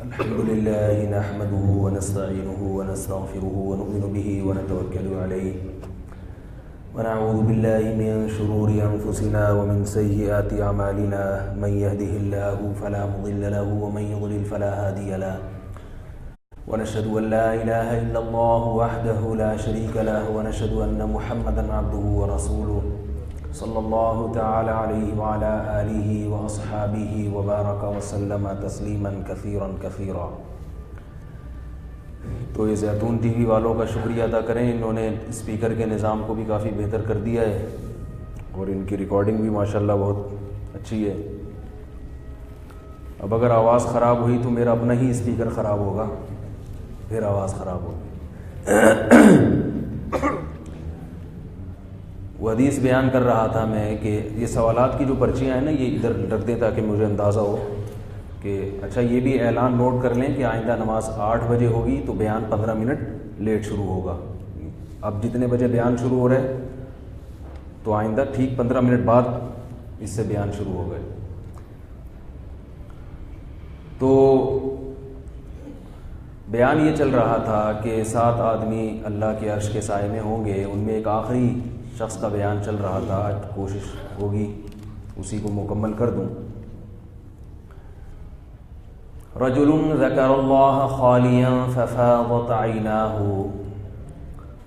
الحمد لله نحمده ونستعينه ونستغفره ونؤمن به ونتوكل عليه ونعوذ بالله من شرور أنفسنا ومن سيئات أعمالنا من يهده الله فلا مضل له ومن يضلل فلا هادي له ونشهد أن لا إله إلا الله وحده لا شريك له ونشهد أن محمدا عبده ورسوله صلی اللہ تعالی علیہ وعلى آلہ واصحابہ وبارک وسلم تسلیما کثیرا کثیرا۔ تو یہ زیتون ٹی وی والوں کا شکریہ ادا کریں، انہوں نے اسپیکر کے نظام کو بھی کافی بہتر کر دیا ہے اور ان کی ریکارڈنگ بھی ماشاءاللہ بہت اچھی ہے۔ اب اگر آواز خراب ہوئی تو میرا اپنا ہی اسپیکر خراب ہوگا، پھر آواز خراب ہوگی۔ وہ حدیث بیان کر رہا تھا میں کہ یہ سوالات کی جو پرچیاں ہیں نا، یہ ادھر رکھ دیں تاکہ مجھے اندازہ ہو کہ اچھا یہ بھی اعلان نوٹ کر لیں کہ آئندہ نماز 8 بجے ہوگی تو بیان 15 منٹ لیٹ شروع ہوگا۔ اب جتنے بجے بیان شروع ہو رہا ہے تو آئندہ ٹھیک 15 منٹ بعد اس سے بیان شروع ہو گئے۔ تو بیان یہ چل رہا تھا کہ 7 آدمی اللہ کے عرش کے سائے میں ہوں گے، ان میں ایک آخری شخص کا بیان چل رہا تھا، کوشش ہوگی اسی کو مکمل کر دوں۔ رجل ذکر اللہ خالیا ففاضت عیناہ،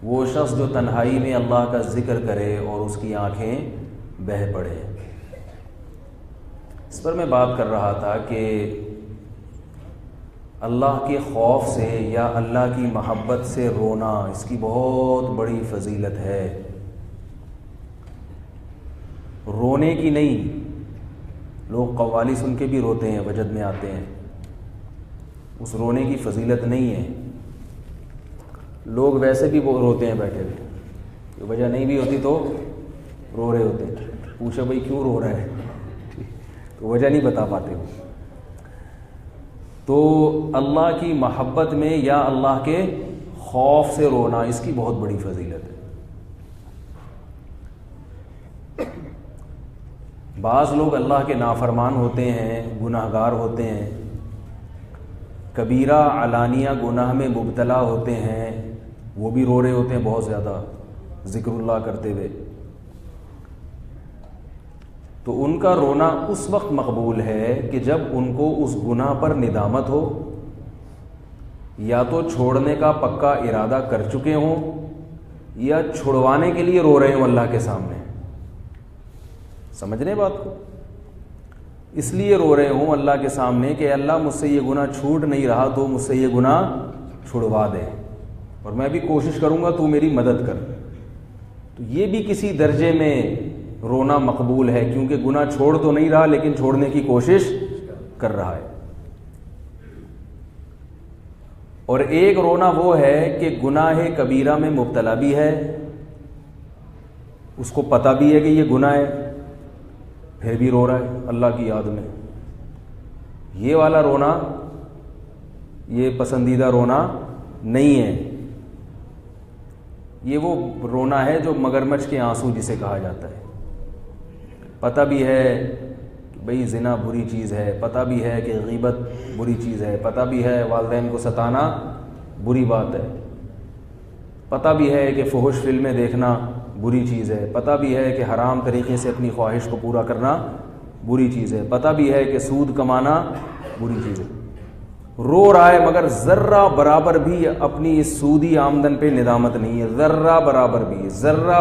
وہ شخص جو تنہائی میں اللہ کا ذکر کرے اور اس کی آنکھیں بہہ پڑے۔ اس پر میں بات کر رہا تھا کہ اللہ کے خوف سے یا اللہ کی محبت سے رونا، اس کی بہت بڑی فضیلت ہے۔ رونے کی نہیں، لوگ قوالی سن کے بھی روتے ہیں، وجد میں آتے ہیں، اس رونے کی فضیلت نہیں ہے۔ لوگ ویسے بھی روتے ہیں بیٹھے ہوئے، وجہ نہیں بھی ہوتی تو رو رہے ہوتے ہیں، پوچھے بھائی کیوں رو رہا ہے تو وجہ نہیں بتا پاتے ہو۔ تو اللہ کی محبت میں یا اللہ کے خوف سے رونا، اس کی بہت بڑی فضیلت ہے۔ بعض لوگ اللہ کے نافرمان ہوتے ہیں، گناہ گار ہوتے ہیں، کبیرہ علانیہ گناہ میں مبتلا ہوتے ہیں، وہ بھی رو رہے ہوتے ہیں بہت زیادہ ذکر اللہ کرتے ہوئے، تو ان کا رونا اس وقت مقبول ہے کہ جب ان کو اس گناہ پر ندامت ہو، یا تو چھوڑنے کا پکا ارادہ کر چکے ہوں، یا چھڑوانے کے لیے رو رہے ہوں اللہ کے سامنے۔ سمجھ رہے بات کو؟ اس لیے رو رہے ہوں اللہ کے سامنے کہ اللہ مجھ سے یہ گناہ چھوٹ نہیں رہا تو مجھ سے یہ گناہ چھڑوا دے، اور میں بھی کوشش کروں گا تو میری مدد کر۔ تو یہ بھی کسی درجے میں رونا مقبول ہے، کیونکہ گناہ چھوڑ تو نہیں رہا لیکن چھوڑنے کی کوشش کر رہا ہے۔ اور ایک رونا وہ ہے کہ گناہ کبیرہ میں مبتلا بھی ہے، اس کو پتہ بھی ہے کہ یہ گناہ ہے، پھر بھی رو رہا ہے اللہ کی یاد میں۔ یہ والا رونا یہ پسندیدہ رونا نہیں ہے، یہ وہ رونا ہے جو مگرمچھ کے آنسو جسے کہا جاتا ہے۔ پتہ بھی ہے کہ بھئی زنا بری چیز ہے، پتہ بھی ہے کہ غیبت بری چیز ہے، پتہ بھی ہے والدین کو ستانا بری بات ہے، پتہ بھی ہے کہ فحش فلمیں دیکھنا بری چیز ہے، پتہ بھی ہے کہ حرام طریقے سے اپنی خواہش کو پورا کرنا بری چیز ہے، پتہ بھی ہے کہ سود کمانا بری چیز ہے۔ رو رہا ہے مگر ذرہ برابر بھی اپنی اس سودی آمدن پہ ندامت نہیں ہے، ذرہ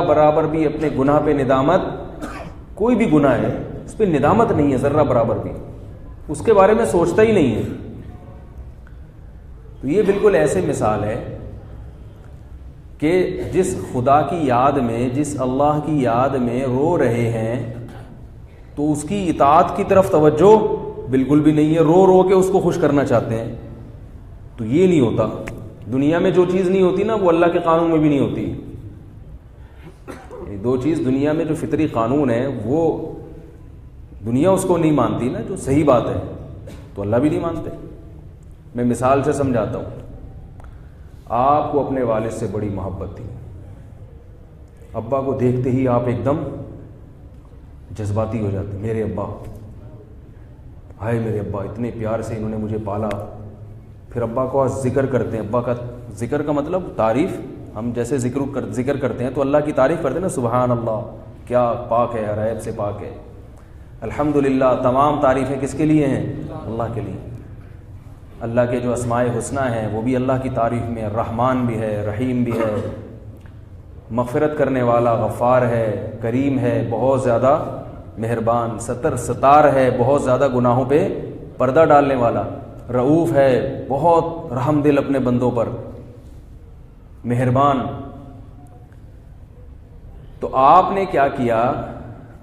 برابر بھی اپنے گناہ پہ ندامت، کوئی بھی گناہ ہے اس پہ ندامت نہیں ہے، ذرہ برابر بھی اس کے بارے میں سوچتا ہی نہیں ہے۔ تو یہ بالکل ایسے مثال ہے کہ جس خدا کی یاد میں، جس اللہ کی یاد میں رو رہے ہیں تو اس کی اطاعت کی طرف توجہ بالکل بھی نہیں ہے، رو رو کے اس کو خوش کرنا چاہتے ہیں۔ تو یہ نہیں ہوتا، دنیا میں جو چیز نہیں ہوتی نا وہ اللہ کے قانون میں بھی نہیں ہوتی۔ دو چیز دنیا میں جو فطری قانون ہے وہ دنیا اس کو نہیں مانتی نا، جو صحیح بات ہے تو اللہ بھی نہیں مانتے۔ میں مثال سے سمجھاتا ہوں، آپ کو اپنے والد سے بڑی محبت تھی، ابا کو دیکھتے ہی آپ ایک دم جذباتی ہو جاتے، میرے ابا، ہائے میرے ابا اتنے پیار سے انہوں نے مجھے پالا، پھر ابا کو ذکر کرتے ہیں. ابا کا ذکر کا مطلب تعریف. ہم جیسے ذکر کرتے ہیں تو اللہ کی تعریف کرتے ہیں نا, سبحان اللہ, کیا پاک ہے, ہر عیب سے پاک ہے. الحمدللہ, تمام تعریفیں کس کے لیے ہیں؟ اللہ کے لیے. اللہ کے جو اسماء حسنی ہیں وہ بھی اللہ کی تعریف میں. رحمان بھی ہے, رحیم بھی ہے, مغفرت کرنے والا, غفار ہے, کریم ہے, بہت زیادہ مہربان, ستار ہے, بہت زیادہ گناہوں پہ پردہ ڈالنے والا, رؤوف ہے, بہت رحم دل اپنے بندوں پر, مہربان. تو آپ نے کیا کیا؟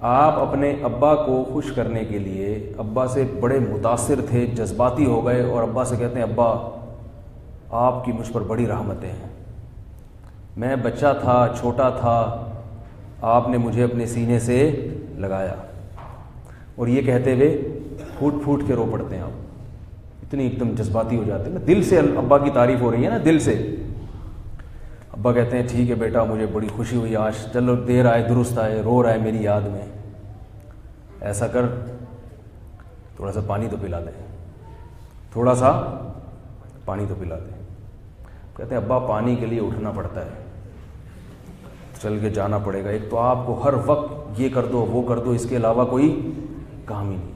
آپ اپنے ابا کو خوش کرنے کے لیے ابا سے بڑے متاثر تھے, جذباتی ہو گئے, اور ابا سے کہتے ہیں ابا آپ کی مجھ پر بڑی رحمتیں ہیں, میں بچہ تھا, چھوٹا تھا, آپ نے مجھے اپنے سینے سے لگایا. اور یہ کہتے ہوئے پھوٹ پھوٹ کے رو پڑتے ہیں آپ, اتنی ایک دم جذباتی ہو جاتے ہیں نا, دل سے ابا کی تعریف ہو رہی ہے نا, دل سے. ابا کہتے ہیں ٹھیک ہے بیٹا, مجھے بڑی خوشی ہوئی آج, چلو دیر آئے درست آئے, رو رہا ہے میری یاد میں, ایسا کر تھوڑا سا پانی تو پلا دیں, تھوڑا سا پانی تو پلا دیں. کہتے ہیں ابا پانی کے لیے اٹھنا پڑتا ہے, چل کے جانا پڑے گا, ایک تو آپ کو ہر وقت یہ کر دو وہ کر دو, اس کے علاوہ کوئی کام ہی نہیں.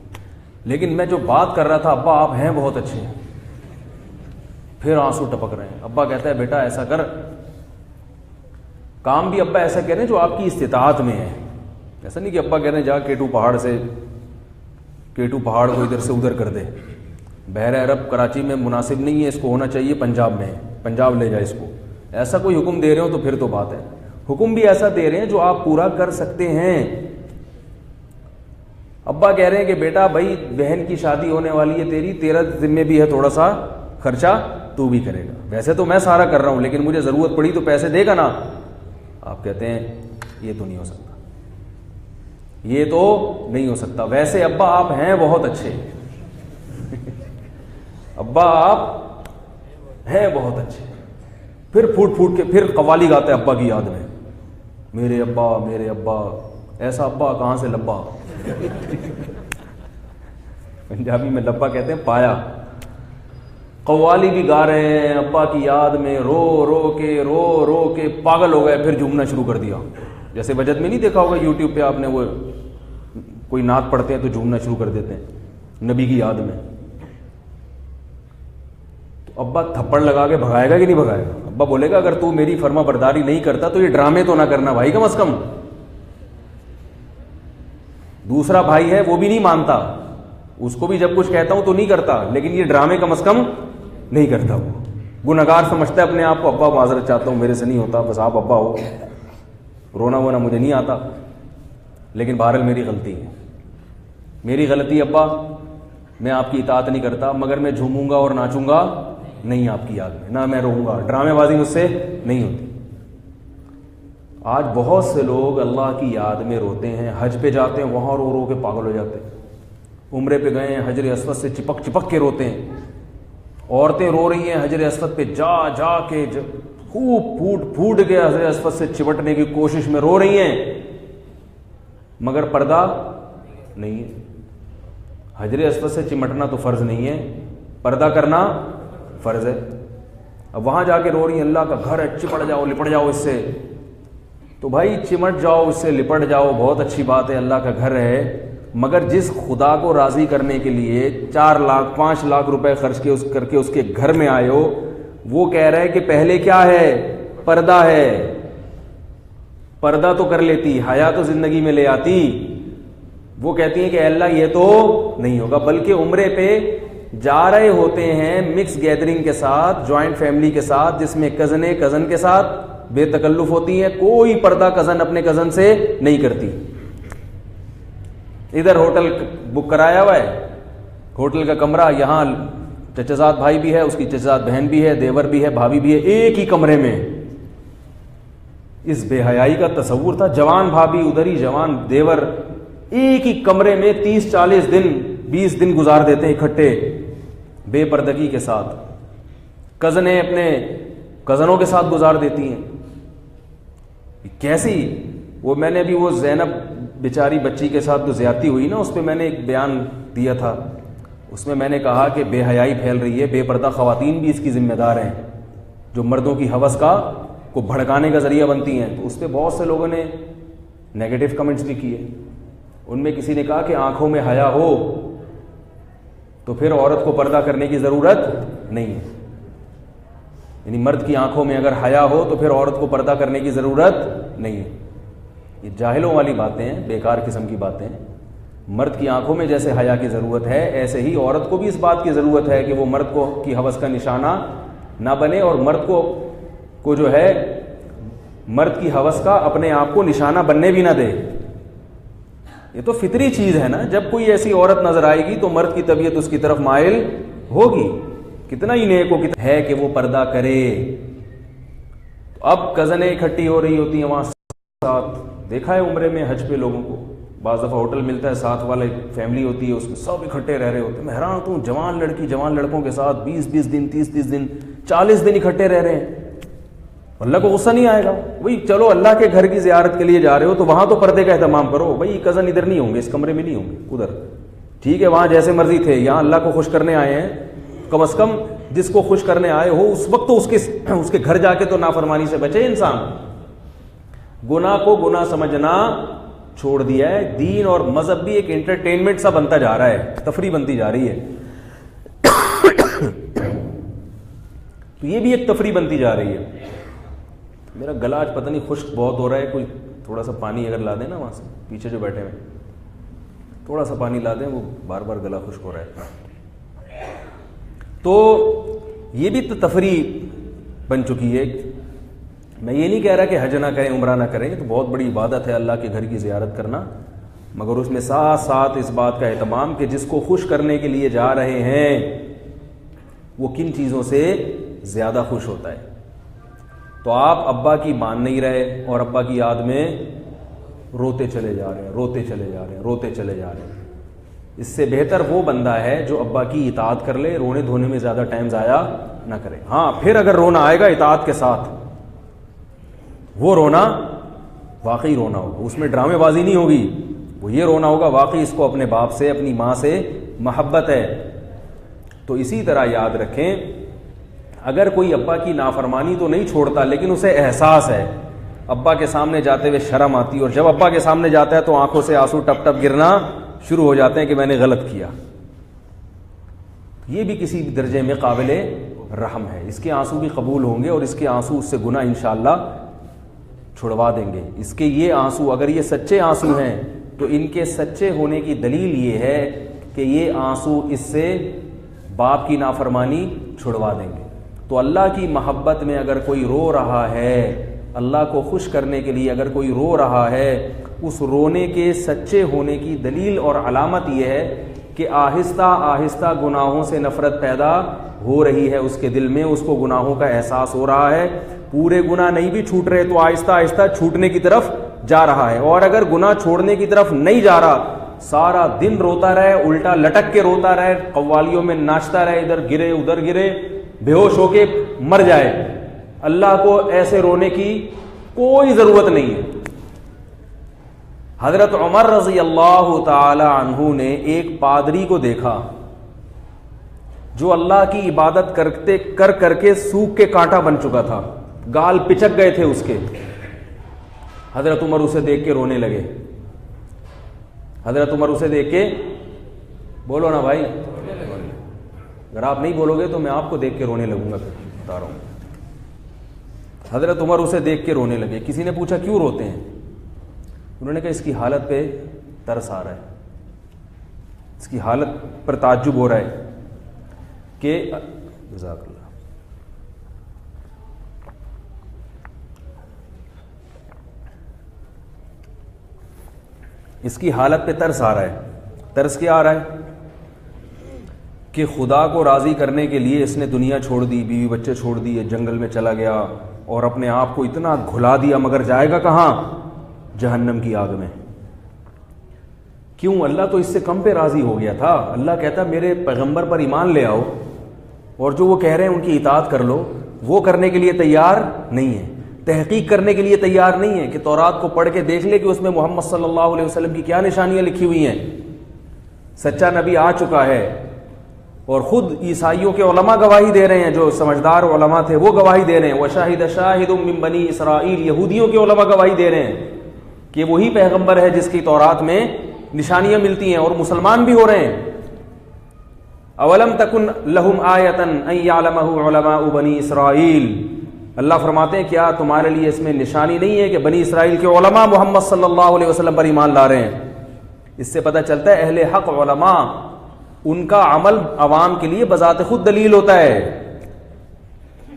لیکن میں جو بات کر رہا تھا, ابا آپ ہیں بہت اچھے ہیں, پھر آنسو ٹپک رہے ہیں. ابا کہتا ہے بیٹا ایسا کر, کام بھی ابا ایسا کہہ رہے ہیں جو آپ کی استطاعت میں ہے. ایسا نہیں کہ ابا کہہ رہے ہیں جا کیٹو پہاڑ کو ادھر سے ادھر کر دے. بحر عرب کراچی میں مناسب نہیں ہے, اس کو ہونا چاہیے پنجاب میں, پنجاب لے جائے اس کو. ایسا کوئی حکم دے رہے ہو تو پھر تو بات ہے. حکم بھی ایسا دے رہے ہیں جو آپ پورا کر سکتے ہیں. ابا کہہ رہے ہیں کہ بیٹا بھائی بہن کی شادی ہونے والی ہے تیری, تیرا ذمہ بھی ہے تھوڑا سا خرچہ تو بھی کرے گا. ویسے تو میں سارا کر رہا ہوں لیکن مجھے ضرورت پڑی تو پیسے دے گا نا. آپ کہتے ہیں یہ تو نہیں ہو سکتا, یہ تو نہیں ہو سکتا. ویسے ابا آپ ہیں بہت اچھے, ابا آپ ہیں بہت اچھے. پھر پھوٹ پھوٹ کے پھر قوالی گاتے ہیں ابا کی یاد میں, میرے ابا میرے ابا, ایسا ابا کہاں سے لبا. پنجابی میں لبا کہتے ہیں پایا. قوالی بھی گا رہے ہیں ابا کی یاد میں, رو رو کے پاگل ہو گئے. پھر جھومنا شروع کر دیا, جیسے وجد میں نہیں دیکھا ہوگا یوٹیوب پہ آپ نے, وہ کوئی نعت پڑھتے ہیں تو جھومنا شروع کر دیتے ہیں نبی کی یاد میں. تو ابا تھپڑ لگا کے بھگائے گا کہ نہیں بھگائے گا؟ ابا بولے گا اگر تو میری فرما برداری نہیں کرتا تو یہ ڈرامے تو نہ کرنا بھائی, کم از کم. دوسرا بھائی ہے وہ بھی نہیں مانتا, اس کو بھی جب کچھ کہتا ہوں تو نہیں کرتا, لیکن یہ ڈرامے کم از کم نہیں کرتا. وہ گنہگار سمجھتا ہے اپنے آپ کو. ابا معذرت چاہتا ہوں, میرے سے نہیں ہوتا, بس آپ ابا ہو, رونا وونا مجھے نہیں آتا, لیکن بہرحال میری غلطی ہے, میری غلطی ابا, میں آپ کی اطاعت نہیں کرتا, مگر میں جھوموں گا اور ناچوں گا نہیں آپ کی یاد میں, نہ میں روؤں گا. ڈرامے بازی مجھ سے نہیں ہوتی. آج بہت سے لوگ اللہ کی یاد میں روتے ہیں, حج پہ جاتے ہیں وہاں رو رو کے پاگل ہو جاتے ہیں, عمرے پہ گئے ہیں حجر اسود سے چپک کے روتے ہیں. عورتیں رو رہی ہیں حجر اسود پہ جا کے خوب پھوٹ کے حجر اسود سے چپٹنے کی کوشش میں رو رہی ہیں, مگر پردہ نہیں ہے. حجر اسود سے چمٹنا تو فرض نہیں ہے, پردہ کرنا فرض ہے. اب وہاں جا کے رو رہی ہیں اللہ کا گھر ہے, چپٹ جاؤ لپٹ جاؤ اس سے. تو بھائی چمٹ جاؤ اس سے, لپٹ جاؤ, بہت اچھی بات ہے, اللہ کا گھر ہے, مگر جس خدا کو راضی کرنے کے لیے 4 لاکھ 5 لاکھ روپے خرچ کر کے اس کے گھر میں آئے ہو, وہ کہہ رہا ہے کہ پہلے کیا ہے؟ پردہ ہے. پردہ تو کر لیتی, حیا تو زندگی میں لے آتی. وہ کہتی ہیں کہ اللہ یہ تو نہیں ہوگا, بلکہ عمرے پہ جا رہے ہوتے ہیں مکس گیدرنگ کے ساتھ, جوائنٹ فیملی کے ساتھ, جس میں کزن کے ساتھ بے تکلف ہوتی ہیں. کوئی پردہ کزن اپنے کزن سے نہیں کرتی. ادھر ہوٹل بک کرایا ہوا ہے, ہوٹل کا کمرہ, یہاں چچزاد بھائی بھی ہے, اس کی چچزاد بہن بھی ہے, دیور بھی ہے, بھابھی بھی ہے, ایک ہی کمرے میں. اس بے حیائی کا تصور تھا. جوان بھابھی ادھر ہی, جوان دیور, ایک ہی کمرے میں 30-40 دن 20 دن گزار دیتے ہیں اکٹھے بے پردگی کے ساتھ. کزنیں اپنے کزنوں کے ساتھ گزار دیتی ہیں. کیسی وہ, میں نے ابھی وہ زینب بیچاری بچی کے ساتھ جو زیادتی ہوئی نا, اس پہ میں نے ایک بیان دیا تھا. اس میں نے کہا کہ بے حیائی پھیل رہی ہے، بے پردہ خواتین بھی اس کی ذمہ دار ہیں، جو مردوں کی ہوس کو بھڑکانے کا ذریعہ بنتی ہیں. تو اس پہ بہت سے لوگوں نے نیگیٹو کمنٹس بھی کیے. ان میں کسی نے کہا کہ آنکھوں میں حیا ہو تو پھر عورت کو پردہ کرنے کی ضرورت نہیں ہے. یعنی مرد کی آنکھوں میں اگر حیا ہو تو پھر عورت کو پردہ کرنے کی ضرورت نہیں ہے. یہ جاہلوں والی باتیں ہیں، بیکار قسم کی باتیں ہیں. مرد کی آنکھوں میں جیسے حیا کی ضرورت ہے، ایسے ہی عورت کو بھی اس بات کی ضرورت ہے کہ وہ مرد کی ہوس کا نشانہ نہ بنے، اور مرد کو جو ہے مرد کی ہوس کا اپنے آپ کو نشانہ بننے بھی نہ دے. یہ تو فطری چیز ہے نا. جب کوئی ایسی عورت نظر آئے گی تو مرد کی طبیعت اس کی طرف مائل ہوگی. کتنا ہی نیک ہے کہ وہ پردہ کرے. اب کزنیں اکٹھی ہو رہی ہوتی ہیں وہاں ساتھ. دیکھا ہے عمرے میں حج پہ لوگوں کو بعض دفعہ ہوٹل ملتا ہے، ساتھ والے فیملی ہوتی ہے، اس میں سب اکٹھے رہ رہے ہوتے ہیں. میں حیران ہوتا ہوں، جوان لڑکی جوان لڑکوں کے ساتھ 20 دن 30 دن 40 دن اکٹھے رہ رہے ہیں. اللہ کو غصہ نہیں آئے گا؟ وہی چلو اللہ کے گھر کی زیارت کے لیے جا رہے ہو تو وہاں تو پردے کا اہتمام کرو. بھائی کزن ادھر نہیں ہوں گے، اس کمرے میں نہیں ہوں گے، ادھر ٹھیک ہے، وہاں جیسے مرضی تھے. یہاں اللہ کو خوش کرنے آئے ہیں، کم از کم جس کو خوش کرنے آئے ہو اس وقت تو اس کے گھر جا کے تو نافرمانی سے بچے. انسان گناہ کو گناہ سمجھنا چھوڑ دیا ہے. دین اور مذہب بھی ایک انٹرٹینمنٹ سا بنتا جا رہا ہے، تفریح بنتی جا رہی ہے. تو یہ بھی ایک تفریح بنتی جا رہی ہے. میرا گلا آج پتہ نہیں خشک بہت ہو رہا ہے. کوئی تھوڑا سا پانی اگر لا دیں نا، وہاں سے پیچھے جو بیٹھے ہوئے تھوڑا سا پانی لا دیں، وہ بار بار گلا خشک ہو رہا ہے. تو یہ بھی تو تفریح بن چکی ہے. میں یہ نہیں کہہ رہا کہ حج نہ کریں، عمرہ نہ کریں، یہ تو بہت بڑی عبادت ہے اللہ کے گھر کی زیارت کرنا، مگر اس میں ساتھ ساتھ اس بات کا اہتمام کہ جس کو خوش کرنے کے لیے جا رہے ہیں وہ کن چیزوں سے زیادہ خوش ہوتا ہے. تو آپ ابا کی مان نہیں رہے اور ابا کی یاد میں روتے چلے جا رہے ہیں، روتے چلے جا رہے ہیں، روتے چلے جا رہے ہیں. اس سے بہتر وہ بندہ ہے جو ابا کی اطاعت کر لے، رونے دھونے میں زیادہ ٹائم ضائع نہ کرے. ہاں پھر اگر رونا آئے گا اطاعت کے ساتھ، وہ رونا واقعی رونا ہوگا، اس میں ڈرامے بازی نہیں ہوگی. وہ یہ رونا ہوگا واقعی اس کو اپنے باپ سے، اپنی ماں سے محبت ہے. تو اسی طرح یاد رکھیں، اگر کوئی ابا کی نافرمانی تو نہیں چھوڑتا لیکن اسے احساس ہے، ابا کے سامنے جاتے ہوئے شرم آتی ہے، اور جب ابا کے سامنے جاتا ہے تو آنکھوں سے آنسو ٹپ ٹپ گرنا شروع ہو جاتے ہیں کہ میں نے غلط کیا. یہ بھی کسی درجے میں قابل رحم ہے. اس کے آنسو بھی قبول ہوں گے اور اس کے آنسو اس سے گناہ انشاءاللہ چھڑوا دیں گے. اس کے یہ آنسو اگر یہ سچے آنسو ہیں تو ان کے سچے ہونے کی دلیل یہ ہے کہ یہ آنسو اس سے باپ کی نافرمانی چھڑوا دیں گے. تو اللہ کی محبت میں اگر کوئی رو رہا ہے، اللہ کو خوش کرنے کے لیے اگر کوئی رو رہا ہے، اس رونے کے سچے ہونے کی دلیل اور علامت یہ ہے کہ آہستہ آہستہ گناہوں سے نفرت پیدا ہو رہی ہے اس کے دل میں، اس کو گناہوں کا احساس ہو رہا ہے. پورے گناہ نہیں بھی چھوٹ رہے تو آہستہ آہستہ چھوٹنے کی طرف جا رہا ہے. اور اگر گناہ چھوڑنے کی طرف نہیں جا رہا، سارا دن روتا رہے، الٹا لٹک کے روتا رہے، قوالیوں میں ناچتا رہے، ادھر گرے ادھر گرے، بے ہوش ہو کے مر جائے، اللہ کو ایسے رونے کی کوئی ضرورت نہیں ہے. حضرت عمر رضی اللہ تعالی عنہ نے ایک پادری کو دیکھا جو اللہ کی عبادت کر کے سوکھ کے کانٹا بن چکا تھا، گال پچک گئے تھے اس کے. حضرت عمر اسے دیکھ کے رونے لگے. حضرت عمر اسے دیکھ کے، بولو نا بھائی، اگر آپ نہیں بولو گے تو میں آپ کو دیکھ کے رونے لگوں گا. پھر بتا رہا ہوں. حضرت عمر اسے دیکھ کے رونے لگے. کسی نے پوچھا کیوں روتے ہیں؟ انہوں نے کہا اس کی حالت پہ ترس آ رہا ہے، اس کی حالت پر تعجب ہو رہا ہے کہ جزاک اللہ، اس کی حالت پہ ترس آ رہا ہے. ترس کیا آ رہا ہے؟ کہ خدا کو راضی کرنے کے لیے اس نے دنیا چھوڑ دی، بیوی بچے چھوڑ دیے، جنگل میں چلا گیا اور اپنے آپ کو اتنا گھلا دیا، مگر جائے گا کہاں؟ جہنم کی آگ میں. کیوں؟ اللہ تو اس سے کم پہ راضی ہو گیا تھا. اللہ کہتا میرے پیغمبر پر ایمان لے آؤ اور جو وہ کہہ رہے ہیں ان کی اطاعت کر لو. وہ کرنے کے لیے تیار نہیں ہے، تحقیق کرنے کے لیے تیار نہیں ہے کہ تورات کو پڑھ کے دیکھ لے کہ اس میں محمد صلی اللہ علیہ وسلم کی کیا نشانیاں لکھی ہوئی ہیں. سچا نبی آ چکا ہے، اور خود عیسائیوں کے علماء گواہی دے رہے ہیں، جو سمجھدار علماء تھے وہ گواہی دے رہے ہیں. وشاہد شاہد من بنی اسرائیل، یہودیوں کے علماء گواہی دے رہے ہیں کہ وہی پیغمبر ہے جس کی تورات میں نشانیاں ملتی ہیں، اور مسلمان بھی ہو رہے ہیں. اولم تکن لہم آیۃ ان یعلمہ علماء بنی اسرائیل، اللہ فرماتے ہیں کیا تمہارے لیے اس میں نشانی نہیں ہے کہ بنی اسرائیل کے علماء محمد صلی اللہ علیہ وسلم پر ایمان لا رہے ہیں. اس سے پتہ چلتا ہے اہل حق علماء، ان کا عمل عوام کے لیے بذات خود دلیل ہوتا ہے،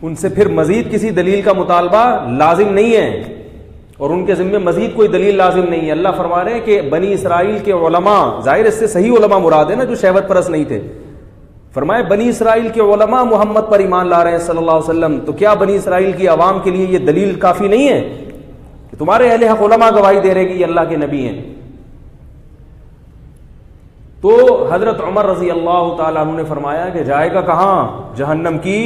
ان سے پھر مزید کسی دلیل کا مطالبہ لازم نہیں ہے، اور ان کے ذمہ مزید کوئی دلیل لازم نہیں ہے. اللہ فرما رہے ہیں کہ بنی اسرائیل کے علماء، ظاہر اس سے صحیح علماء مراد ہے نا جو شہوت پرست نہیں تھے. فرمائے بنی اسرائیل کے علماء محمد پر ایمان لا رہے ہیں صلی اللہ علیہ وسلم، تو کیا بنی اسرائیل کی عوام کے لیے یہ دلیل کافی نہیں ہے کہ تمہارے اہل حق علماء گواہی دے رہے کہ یہ اللہ کے نبی ہیں؟ تو حضرت عمر رضی اللہ تعالیٰ عنہ نے فرمایا کہ جائے گا کہاں؟ جہنم کی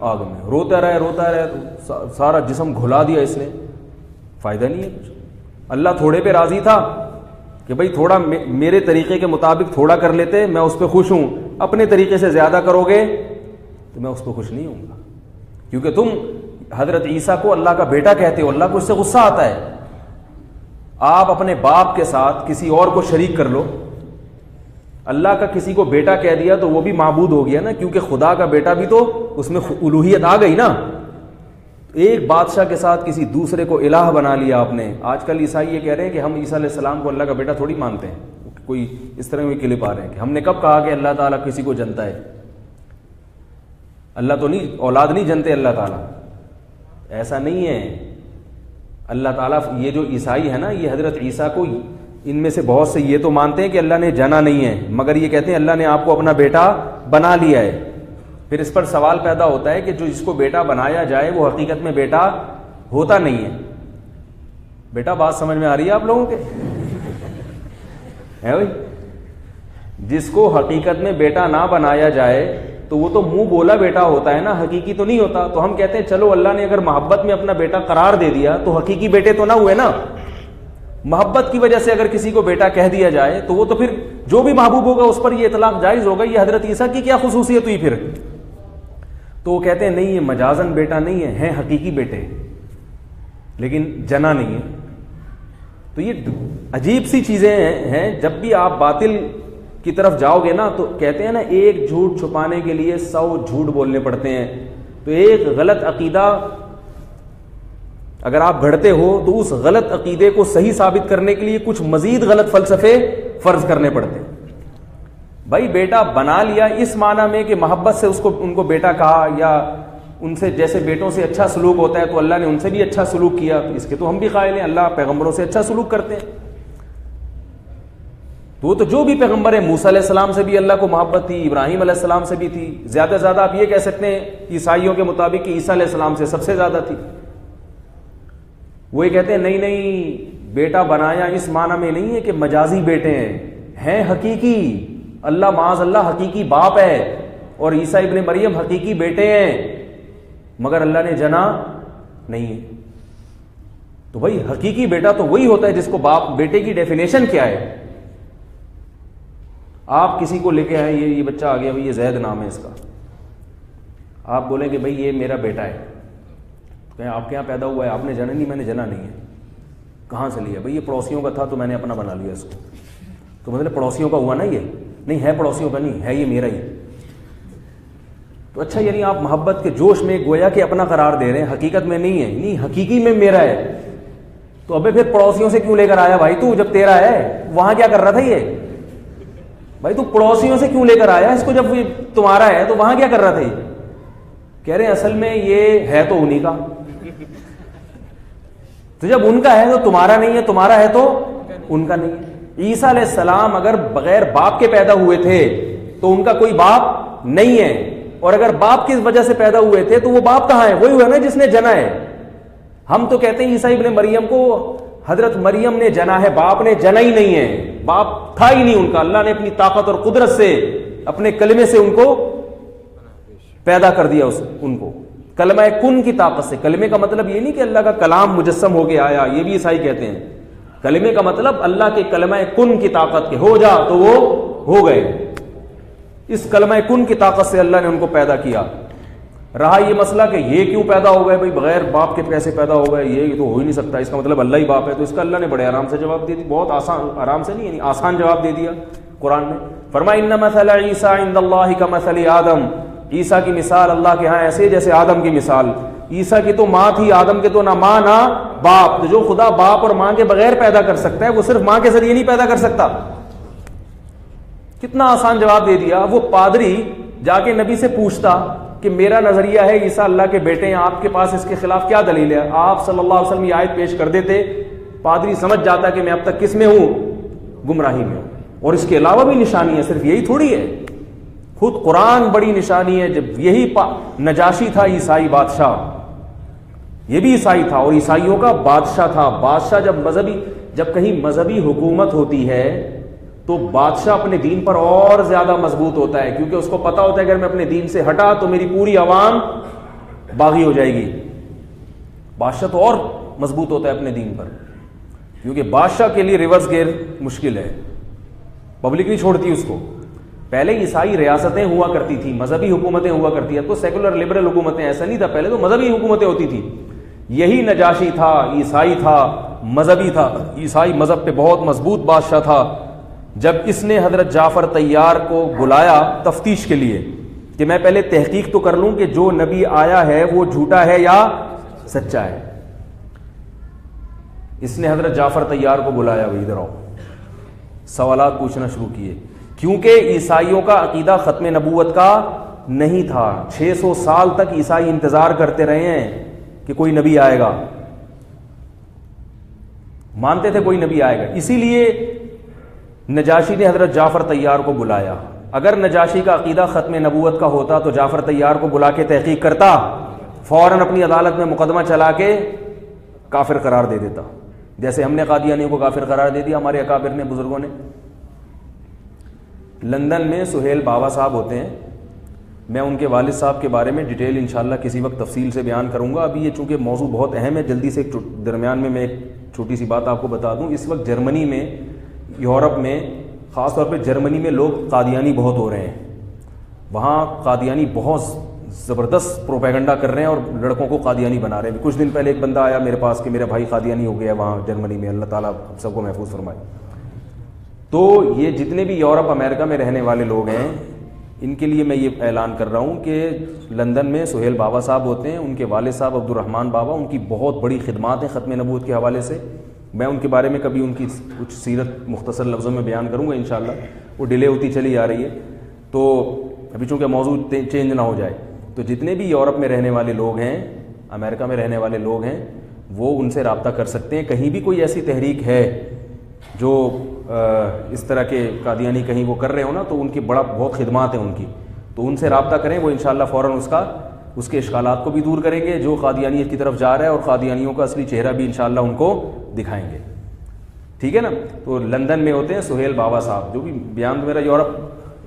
آگ میں. روتا رہے تو سارا جسم گھلا دیا اس نے، فائدہ نہیں ہے کچھ. اللہ تھوڑے پہ راضی تھا کہ بھئی تھوڑا میرے طریقے کے مطابق تھوڑا کر لیتے، میں اس پہ خوش ہوں. اپنے طریقے سے زیادہ کرو گے تو میں اس پہ خوش نہیں ہوں گا، کیونکہ تم حضرت عیسیٰ کو اللہ کا بیٹا کہتے ہو، اللہ کو اس سے غصہ آتا ہے. آپ اپنے باپ کے ساتھ کسی اور کو شریک کر لو، اللہ کا کسی کو بیٹا کہہ دیا تو وہ بھی معبود ہو گیا نا، کیونکہ خدا کا بیٹا بھی تو اس میں الوہیت آ گئی نا. ایک بادشاہ کے ساتھ کسی دوسرے کو الہ بنا لیا آپ نے. آج کل عیسائی یہ کہہ رہے ہیں کہ ہم عیسیٰ علیہ السلام کو اللہ کا بیٹا تھوڑی مانتے ہیں. کوئی اس طرح کے کلپ آ رہے ہیں کہ ہم نے کب کہا کہ اللہ تعالیٰ کسی کو جنتا ہے؟ اللہ تو نہیں، اولاد نہیں جنتے اللہ تعالیٰ، ایسا نہیں ہے. اللہ تعالیٰ یہ جو عیسائی ہے نا، یہ حضرت عیسیٰ کو، ان میں سے بہت سے یہ تو مانتے ہیں کہ اللہ نے جنا نہیں ہے، مگر یہ کہتے ہیں اللہ نے آپ کو اپنا بیٹا بنا لیا ہے. پھر اس پر سوال پیدا ہوتا ہے کہ جو جس کو بیٹا بنایا جائے وہ حقیقت میں بیٹا ہوتا نہیں ہے. بیٹا بات سمجھ میں آ رہی ہے آپ لوگوں کے؟ ہے بھائی، جس کو حقیقت میں بیٹا نہ بنایا جائے تو وہ تو منہ بولا بیٹا ہوتا ہے نا، حقیقی تو نہیں ہوتا. تو ہم کہتے ہیں چلو اللہ نے اگر محبت میں اپنا بیٹا قرار دے دیا تو حقیقی بیٹے تو نہ ہوئے نا. محبت کی وجہ سے اگر کسی کو بیٹا کہہ دیا جائے تو وہ تو پھر جو بھی محبوب ہوگا اس پر یہ اطلاق جائز ہوگا. یہ حضرت عیسیٰ کی کیا خصوصیت ہوئی پھر؟ تو وہ کہتے ہیں نہیں، یہ مجازن بیٹا نہیں ہے، ہیں حقیقی بیٹے لیکن جنا نہیں ہے. تو یہ عجیب سی چیزیں ہیں. جب بھی آپ باطل کی طرف جاؤ گے نا تو کہتے ہیں نا ایک جھوٹ چھپانے کے لیے 100 جھوٹ بولنے پڑتے ہیں. تو ایک غلط عقیدہ اگر آپ گھڑتے ہو تو اس غلط عقیدے کو صحیح ثابت کرنے کے لیے کچھ مزید غلط فلسفے فرض کرنے پڑتے ہیں. بھائی بیٹا بنا لیا اس معنی میں کہ محبت سے ان کو بیٹا کہا، یا ان سے جیسے بیٹوں سے اچھا سلوک ہوتا ہے تو اللہ نے ان سے بھی اچھا سلوک کیا، تو اس کے تو ہم بھی قائل ہیں. اللہ پیغمبروں سے اچھا سلوک کرتے ہیں. تو جو بھی پیغمبر ہے، موسیٰ علیہ السلام سے بھی اللہ کو محبت تھی، ابراہیم علیہ السلام سے بھی تھی. زیادہ سے زیادہ آپ یہ کہہ سکتے ہیں عیسائیوں کے مطابق کہ عیسیٰ علیہ السلام سے سب سے زیادہ تھی. وہ یہ کہتے ہیں نہیں بیٹا بنایا اس معنی میں نہیں ہے کہ مجازی بیٹے ہیں حقیقی. اللہ معاذ اللہ حقیقی باپ ہے، اور عیسیٰ ابن مریم حقیقی بیٹے ہیں، مگر اللہ نے جنا نہیں ہے. تو بھائی حقیقی بیٹا تو وہی ہوتا ہے جس کو باپ. بیٹے کی ڈیفینیشن کیا ہے؟ آپ کسی کو لے کے آئے، یہ بچہ آ گیا، یہ زید نام ہے اس کا، آپ بولیں کہ بھائی یہ میرا بیٹا ہے. آپ کے یہاں پیدا ہوا ہے، آپ نے جنا نہیں؟ میں نے جنا نہیں ہے. کہاں سے لیا؟ بھائی یہ پڑوسیوں کا تھا تو میں نے اپنا بنا لیا اس کو. تو مطلب پڑوسیوں کا ہوا نا؟ یہ نہیں ہے پڑوسیوں کا، نہیں ہے، یہ میرا ہی. تو اچھا، یعنی آپ محبت کے جوش میں گویا کہ اپنا قرار دے رہے ہیں، حقیقت میں نہیں ہے. نہیں، حقیقی میں میرا ہے. تو ابے پھر پڑوسیوں سے کیوں لے کر آیا بھائی؟ تو جب تیرا ہے وہاں کیا کر رہا تھا یہ؟ بھائی تو پڑوسیوں سے کیوں لے کر آیا اس کو جب یہ تمہارا ہے؟ تو وہاں کیا کر رہا تھا یہ؟ کہہ رہے ہیں اصل میں یہ ہے تو انہی کا. تو جب ان کا ہے تو تمہارا نہیں ہے، تمہارا ہے تو ان کا نہیں ہے. عیسیٰ علیہ السلام اگر بغیر باپ کے پیدا ہوئے تھے تو ان کا کوئی باپ نہیں ہے، اور اگر باپ کی وجہ سے پیدا ہوئے تھے تو وہ باپ کہاں ہے؟ وہی ہوا نا جس نے جنا ہے. ہم تو کہتے ہیں عیسیٰ ابن مریم کو حضرت مریم نے جنا ہے، باپ نے جنا ہی نہیں ہے، باپ تھا ہی نہیں ان کا. اللہ نے اپنی طاقت اور قدرت سے، اپنے کلمے سے ان کو پیدا کر دیا. ان کو کلمہ کن کی طاقت سے. کلمے کا مطلب یہ نہیں کہ اللہ کا کلام مجسم ہو کے آیا، یہ بھی عیسائی کہتے ہیں. کلمے کا مطلب اللہ کے کلمہ کن کی طاقت کے، ہو جا تو وہ ہو گئے. اس کلمہ کن کی طاقت سے اللہ نے ان کو پیدا کیا. رہا یہ مسئلہ کہ یہ کیوں پیدا ہو گئے بھائی بغیر باپ کے کیسے پیدا ہو گئے, یہ تو ہو ہی نہیں سکتا, اس کا مطلب اللہ ہی باپ ہے, تو اس کا اللہ نے بڑے آرام سے جواب دے دیا, بہت آسان, آرام سے نہیں یعنی آسان جواب دے دیا قرآن میں. فرمایا ان مثل عیسیٰ عند اللہ کمثل آدم, عیسیٰ کی مثال اللہ کے ہاں ایسے جیسے آدم کی مثال. عیسیٰ کی تو ماں تھی, آدم کے تو نہ ماں نہ باپ. تو جو خدا باپ اور ماں کے بغیر پیدا کر سکتا ہے وہ صرف ماں کے ذریعے نہیں پیدا کر سکتا. کتنا آسان جواب دے دیا. وہ پادری جا کے نبی سے پوچھتا کہ میرا نظریہ ہے عیسیٰ اللہ کے بیٹے ہیں, آپ کے پاس اس کے خلاف کیا دلیل ہے؟ آپ صلی اللہ علیہ وسلم یہ آیت پیش کر دیتے, پادری سمجھ جاتا کہ میں اب تک کس میں ہوں, گمراہی میں ہوں. اور اس کے علاوہ بھی نشانی ہے, صرف یہی تھوڑی ہے, خود قرآن بڑی نشانی ہے. جب یہی نجاشی تھا عیسائی بادشاہ, یہ بھی عیسائی تھا اور عیسائیوں کا بادشاہ تھا. بادشاہ جب کہیں مذہبی حکومت ہوتی ہے تو بادشاہ اپنے دین پر اور زیادہ مضبوط ہوتا ہے, کیونکہ اس کو پتا ہوتا ہے اگر میں اپنے دین سے ہٹا تو میری پوری عوام باغی ہو جائے گی. بادشاہ تو اور مضبوط ہوتا ہے اپنے دین پر, کیونکہ بادشاہ کے لیے ریورس گیئر مشکل ہے, پبلک نہیں چھوڑتی اس کو. پہلے عیسائی ریاستیں ہوا کرتی تھی, مذہبی حکومتیں ہوا کرتی ہیں, تو سیکولر لبرل حکومتیں, ایسا نہیں تھا, پہلے تو مذہبی حکومتیں ہوتی تھی. یہی نجاشی تھا, عیسائی تھا, مذہبی تھا, عیسائی مذہب پہ بہت مضبوط بادشاہ تھا. جب اس نے حضرت جعفر طیار کو بلایا تفتیش کے لیے کہ میں پہلے تحقیق تو کر لوں کہ جو نبی آیا ہے وہ جھوٹا ہے یا سچا ہے, اس نے حضرت جعفر طیار کو بلایا, وہ ادھر آؤ, سوالات پوچھنا شروع کیے. کیونکہ عیسائیوں کا عقیدہ ختم نبوت کا نہیں تھا. 600 سال تک عیسائی انتظار کرتے رہے ہیں کہ کوئی نبی آئے گا, مانتے تھے کوئی نبی آئے گا. اسی لیے نجاشی نے حضرت جعفر طیار کو بلایا. اگر نجاشی کا عقیدہ ختم نبوت کا ہوتا تو جعفر طیار کو بلا کے تحقیق کرتا, فوراً اپنی عدالت میں مقدمہ چلا کے کافر قرار دے دیتا, جیسے ہم نے قادیانیوں کو کافر قرار دے دیا ہمارے اکابر نے, بزرگوں نے. لندن میں سہیل بابا صاحب ہوتے ہیں, میں ان کے والد صاحب کے بارے میں ڈیٹیل انشاءاللہ کسی وقت تفصیل سے بیان کروں گا. ابھی یہ چونکہ موضوع بہت اہم ہے, جلدی سے درمیان میں ایک چھوٹی سی بات آپ کو بتا دوں. اس وقت جرمنی میں, یورپ میں, خاص طور پہ جرمنی میں لوگ قادیانی بہت ہو رہے ہیں. وہاں قادیانی بہت زبردست پروپیگنڈا کر رہے ہیں اور لڑکوں کو قادیانی بنا رہے ہیں. کچھ دن پہلے ایک بندہ آیا میرے پاس کہ میرا بھائی قادیانی ہو گیا وہاں جرمنی میں, اللہ تعالیٰ سب کو محفوظ فرمائے. تو یہ جتنے بھی یورپ امریکہ میں رہنے والے لوگ ہیں ان کے لیے میں یہ اعلان کر رہا ہوں کہ لندن میں سہیل بابا صاحب ہوتے ہیں, ان کے والد صاحب عبد الرحمن بابا, ان کی بہت بڑی خدمات ہیں ختم نبوت کے حوالے سے. میں ان کے بارے میں کبھی ان کی کچھ سیرت مختصر لفظوں میں بیان کروں گا انشاءاللہ. وہ ڈیلے ہوتی چلی آ رہی ہے تو ابھی چونکہ موضوع چینج نہ ہو جائے. تو جتنے بھی یورپ میں رہنے والے لوگ ہیں, امریکہ میں رہنے والے لوگ ہیں, وہ ان سے رابطہ کر سکتے ہیں. کہیں بھی کوئی ایسی تحریک ہے جو اس طرح کے قادیانی کہیں وہ کر رہے ہو نا, تو ان کی بہت خدمات ہیں ان کی, تو ان سے رابطہ کریں. وہ انشاءاللہ فوراً اس کے اشکالات کو بھی دور کریں گے جو قادیانیت کی طرف جا رہا ہے, اور قادیانیوں کا اصلی چہرہ بھی انشاءاللہ ان کو دکھائیں گے. ٹھیک ہے نا. تو لندن میں ہوتے ہیں سہیل بابا صاحب, جو بھی بیان میرا یورپ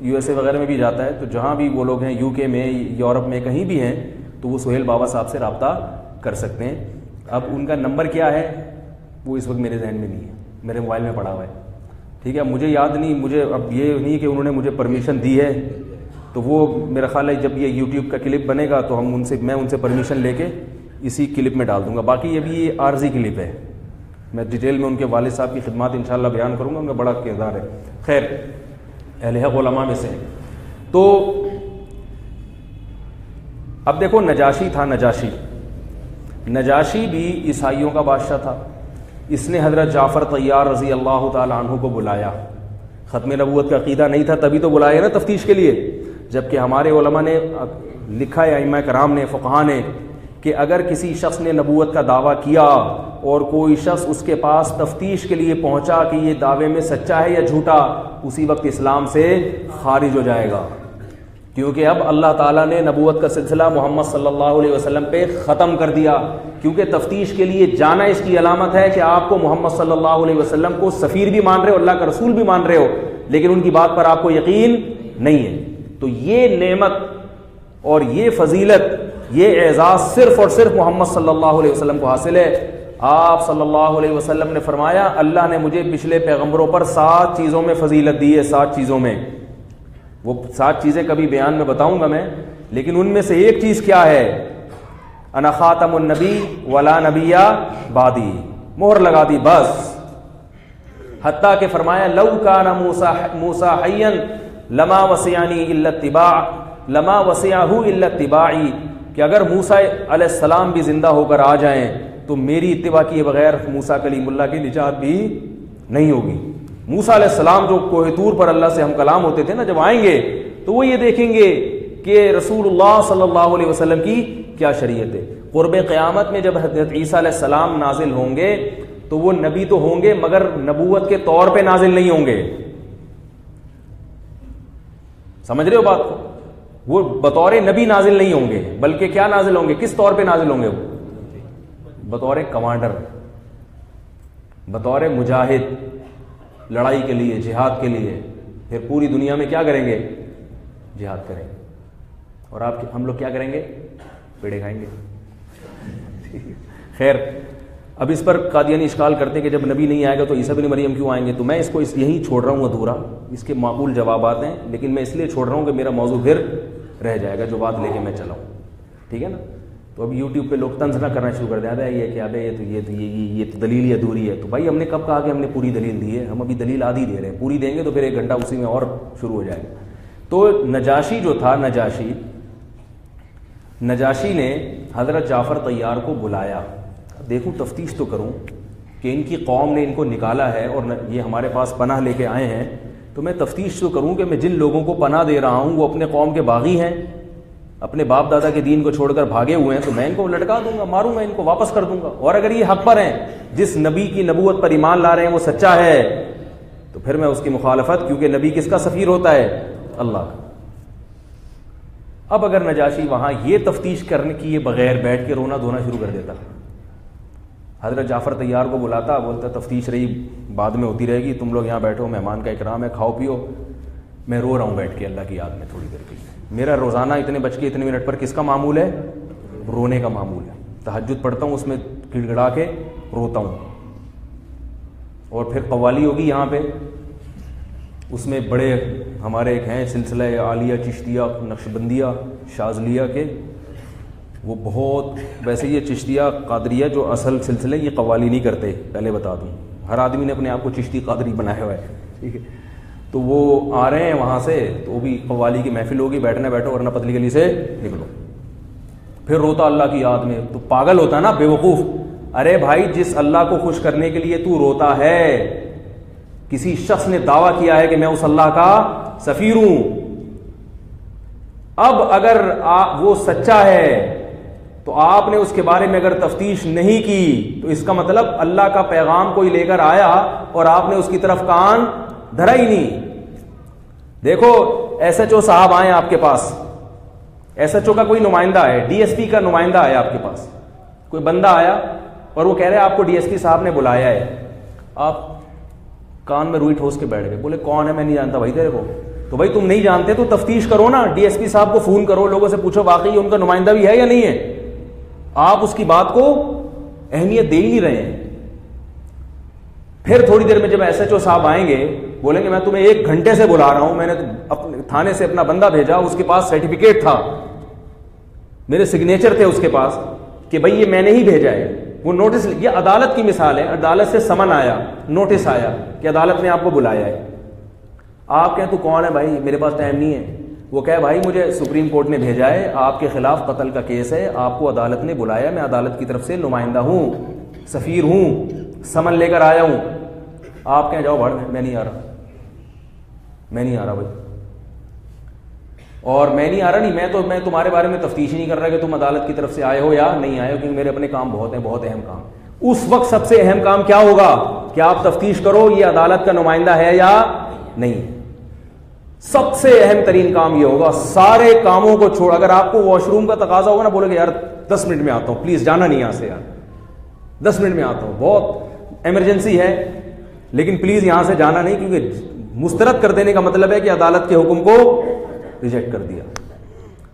USA وغیرہ میں بھی جاتا ہے, تو جہاں بھی وہ لوگ ہیں UK میں, یورپ میں, کہیں بھی ہیں, تو وہ سہیل بابا صاحب سے رابطہ کر سکتے ہیں. اب ان کا نمبر کیا ہے وہ اس وقت میرے ذہن میں نہیں ہے, میرے موبائل میں پڑا ہوا ہے. ٹھیک ہے, مجھے یاد نہیں, مجھے اب یہ نہیں کہ انہوں نے مجھے پرمیشن دی ہے, تو وہ میرا خیال ہے جب یہ YouTube کا کلپ بنے گا تو میں ان سے پرمیشن لے کے اسی کلپ میں ڈال دوں گا. باقی یہ بھی یہ عارضی کلپ ہے, میں ڈیٹیل میں ان کے والد صاحب کی خدمات انشاءاللہ بیان کروں گا, ان کا بڑا کردار ہے. خیر, اہل حق علماء میں سے. تو اب دیکھو نجاشی تھا, نجاشی بھی عیسائیوں کا بادشاہ تھا. اس نے حضرت جعفر طیار رضی اللہ تعالی عنہ کو بلایا. ختم نبوت کا عقیدہ نہیں تھا تبھی تو بلایا نا تفتیش کے لیے. جبکہ ہمارے علماء نے لکھا ہے, ائمہ کرام نے, فقہاء نے, کہ اگر کسی شخص نے نبوت کا دعویٰ کیا اور کوئی شخص اس کے پاس تفتیش کے لیے پہنچا کہ یہ دعوے میں سچا ہے یا جھوٹا, اسی وقت اسلام سے خارج ہو جائے گا. کیونکہ اب اللہ تعالیٰ نے نبوت کا سلسلہ محمد صلی اللہ علیہ وسلم پہ ختم کر دیا. کیونکہ تفتیش کے لیے جانا اس کی علامت ہے کہ آپ کو محمد صلی اللہ علیہ وسلم کو سفیر بھی مان رہے ہو, اللہ کا رسول بھی مان رہے ہو, لیکن ان کی بات پر آپ کو یقین نہیں ہے. تو یہ نعمت اور یہ فضیلت, یہ اعزاز صرف اور صرف محمد صلی اللہ علیہ وسلم کو حاصل ہے. آپ صلی اللہ علیہ وسلم نے فرمایا اللہ نے مجھے پچھلے پیغمبروں پر 7 چیزوں میں فضیلت دی ہے, 7 چیزوں میں. وہ 7 چیزیں کبھی بیان میں بتاؤں گا میں، لیکن ان میں سے ایک چیز کیا ہے؟ انا خاتم النبی ولا نبی بعدی، مہر لگا دی بس. حتیٰ کہ فرمایا لو کان موسیٰ حیا لما وسعنی الا اتباع لما وسعہ الا اتباعی، کہ اگر موسیٰ علیہ السلام بھی زندہ ہو کر آ جائیں تو میری اتباع کیے بغیر موسیٰ کلیم اللہ کی نجات بھی نہیں ہوگی. موسیٰ علیہ السلام جو کوہ طور پر اللہ سے ہم کلام ہوتے تھے نا، جب آئیں گے تو وہ یہ دیکھیں گے کہ رسول اللہ صلی اللہ علیہ وسلم کی کیا شریعت ہے. قرب قیامت میں جب حضرت عیسیٰ علیہ السلام نازل ہوں گے تو وہ نبی تو ہوں گے مگر نبوت کے طور پہ نازل نہیں ہوں گے. سمجھ رہے ہو بات کو؟ وہ بطور نبی نازل نہیں ہوں گے، بلکہ کیا نازل ہوں گے؟ کس طور پہ نازل ہوں گے؟ وہ بطور کمانڈر، بطور مجاہد، لڑائی کے لیے، جہاد کے لیے. پھر پوری دنیا میں کیا کریں گے؟ جہاد کریں گے. اور ہم لوگ کیا کریں گے؟ پیڑے کھائیں گے. خیر، اب اس پر قادیانی اشکال کرتے کہ جب نبی نہیں آئے گا تو عیسیٰ بن مریم کیوں آئیں گے؟ تو میں اس کو یہیں چھوڑ رہا ہوں ادھورا. اس کے معقول جوابات ہیں، لیکن میں اس لیے چھوڑ رہا ہوں کہ میرا موضوع پھر رہ جائے گا جو بات لے کے میں چلا ہوں. ٹھیک ہے نا؟ تو اب یوٹیوب پہ لوگ طنز نہ کرنا شروع کر دیں، ابے یہ کیا، ابے یہ تو دلیل ہی ادھوری ہے. تو بھائی ہم نے کب کہا کہ ہم نے پوری دلیل دی ہے؟ ہم ابھی دلیل آدھی دے رہے ہیں، پوری دیں گے تو پھر 1 گھنٹہ اسی میں اور شروع ہو جائے گا. تو نجاشی جو تھا، نجاشی نے حضرت جعفر طیار کو بلایا. دیکھوں تفتیش تو کروں کہ ان کی قوم نے ان کو نکالا ہے اور یہ ہمارے پاس پناہ لے کے آئے ہیں، تو میں تفتیش تو کروں کہ میں جن لوگوں کو پناہ دے رہا ہوں وہ اپنے قوم کے باغی ہیں، اپنے باپ دادا کے دین کو چھوڑ کر بھاگے ہوئے ہیں، تو میں ان کو لٹکا دوں گا، ماروں گا، ان کو واپس کر دوں گا. اور اگر یہ حق پر ہیں، جس نبی کی نبوت پر ایمان لا رہے ہیں وہ سچا ہے، تو پھر میں اس کی مخالفت، کیونکہ نبی کس کا سفیر ہوتا ہے؟ اللہ کا. اب اگر نجاشی وہاں یہ تفتیش کرنے کی بغیر بیٹھ کے رونا دھونا شروع کر دیتا، حضرت جعفر طیار کو بلاتا، بولتا تفتیش رہی بعد میں ہوتی رہے گی، تم لوگ یہاں بیٹھو، مہمان کا اکرام ہے، کھاؤ پیو، میں رو رہا ہوں بیٹھ کے اللہ کی یاد میں تھوڑی دیر کے لیے. میرا روزانہ اتنے بج کے اتنے منٹ پر کس کا معمول ہے؟ رونے کا معمول ہے. تہجد پڑھتا ہوں، اس میں گڑ گڑا کے روتا ہوں. اور پھر قوالی ہوگی یہاں پہ، اس میں بڑے ہمارے ایک ہیں سلسلہ عالیہ چشتیہ نقشبندیہ شاذلیہ کے، وہ بہت، ویسے یہ چشتیہ قادریہ جو اصل سلسلے یہ قوالی نہیں کرتے، پہلے بتا دوں. ہر آدمی نے اپنے آپ کو چشتی قادری بنایا ہوا ہے، ٹھیک ہے. تو وہ آ رہے ہیں وہاں سے، تو وہ بھی قوالی کی محفل ہوگی، بیٹھنا بیٹھو ورنہ پتلی گلی سے نکلو. پھر روتا اللہ کی یاد میں. تو پاگل ہوتا ہے نا، بے وقوف. ارے بھائی، جس اللہ کو خوش کرنے کے لیے تو روتا ہے، کسی شخص نے دعویٰ کیا ہے کہ میں اس اللہ کا سفیر ہوں. اب اگر وہ سچا ہے تو آپ نے اس کے بارے میں اگر تفتیش نہیں کی تو اس کا مطلب اللہ کا پیغام کوئی لے کر آیا اور آپ نے اس کی طرف کان دھرا ہی نہیں. دیکھو ایس ایچ او صاحب آئے آپ کے پاس، ایس ایچ او کا کوئی نمائندہ ہے، ڈی ایس پی کا نمائندہ آیا آپ کے پاس، کوئی بندہ آیا اور وہ کہہ رہے آپ کو ڈی ایس پی صاحب نے بلایا ہے. آپ کان میں روئی ٹھوس کے بیٹھ گئے، بولے کون ہے؟ میں نہیں جانتا بھائی تیرے کو. تو بھائی تم نہیں جانتے تو تفتیش کرو نا، ڈی ایس پی صاحب کو فون کرو، لوگوں سے پوچھو واقعی ان کا نمائندہ بھی ہے یا نہیں ہے. آپ اس کی بات کو اہمیت دے ہی نہیں رہے ہیں. پھر تھوڑی دیر میں جب ایس ایچ او صاحب آئیں گے، بولیں گے میں تمہیں 1 گھنٹے سے بلا رہا ہوں، میں نے اپنے تھانے سے اپنا بندہ بھیجا، اس کے پاس سرٹیفکیٹ تھا، میرے سگنیچر تھے اس کے پاس کہ بھائی یہ میں نے ہی بھیجا ہے. وہ نوٹس، یہ عدالت کی مثال ہے، عدالت سے سمن آیا، نوٹس آیا کہ عدالت نے آپ کو بلایا ہے. آپ کہیں تو کون ہے بھائی، میرے پاس ٹائم نہیں ہے. وہ کہے بھائی مجھے سپریم کورٹ نے بھیجا ہے، آپ کے خلاف قتل کا کیس ہے، آپ کو عدالت نے بلایا، میں عدالت کی طرف سے نمائندہ ہوں، سفیر ہوں، سمن لے کر آیا ہوں. آپ کہیں جاؤ بھاڑ میں نہیں آ رہا، میں نہیں آ رہا بھائی. اور میں نہیں آ رہا نہیں، میں تمہارے بارے میں تفتیش نہیں کر رہا کہ تم عدالت کی طرف سے آئے ہو یا نہیں آئے ہو، کیونکہ میرے اپنے کام بہت ہیں، بہت اہم کام. اس وقت سب سے اہم کام کیا ہوگا کہ آپ تفتیش کرو یہ عدالت کا نمائندہ ہے یا نہیں. سب سے اہم ترین کام یہ ہوگا، سارے کاموں کو چھوڑ. اگر آپ کو واش روم کا تقاضا ہوگا نا، بولے گے یار 10 منٹ میں آتا ہوں، پلیز جانا نہیں یہاں سے، یار 10 منٹ میں آتا ہوں، بہت ایمرجنسی ہے، لیکن پلیز یہاں سے جانا نہیں، کیونکہ مسترد کر دینے کا مطلب ہے کہ عدالت کے حکم کو ریجیکٹ کر دیا.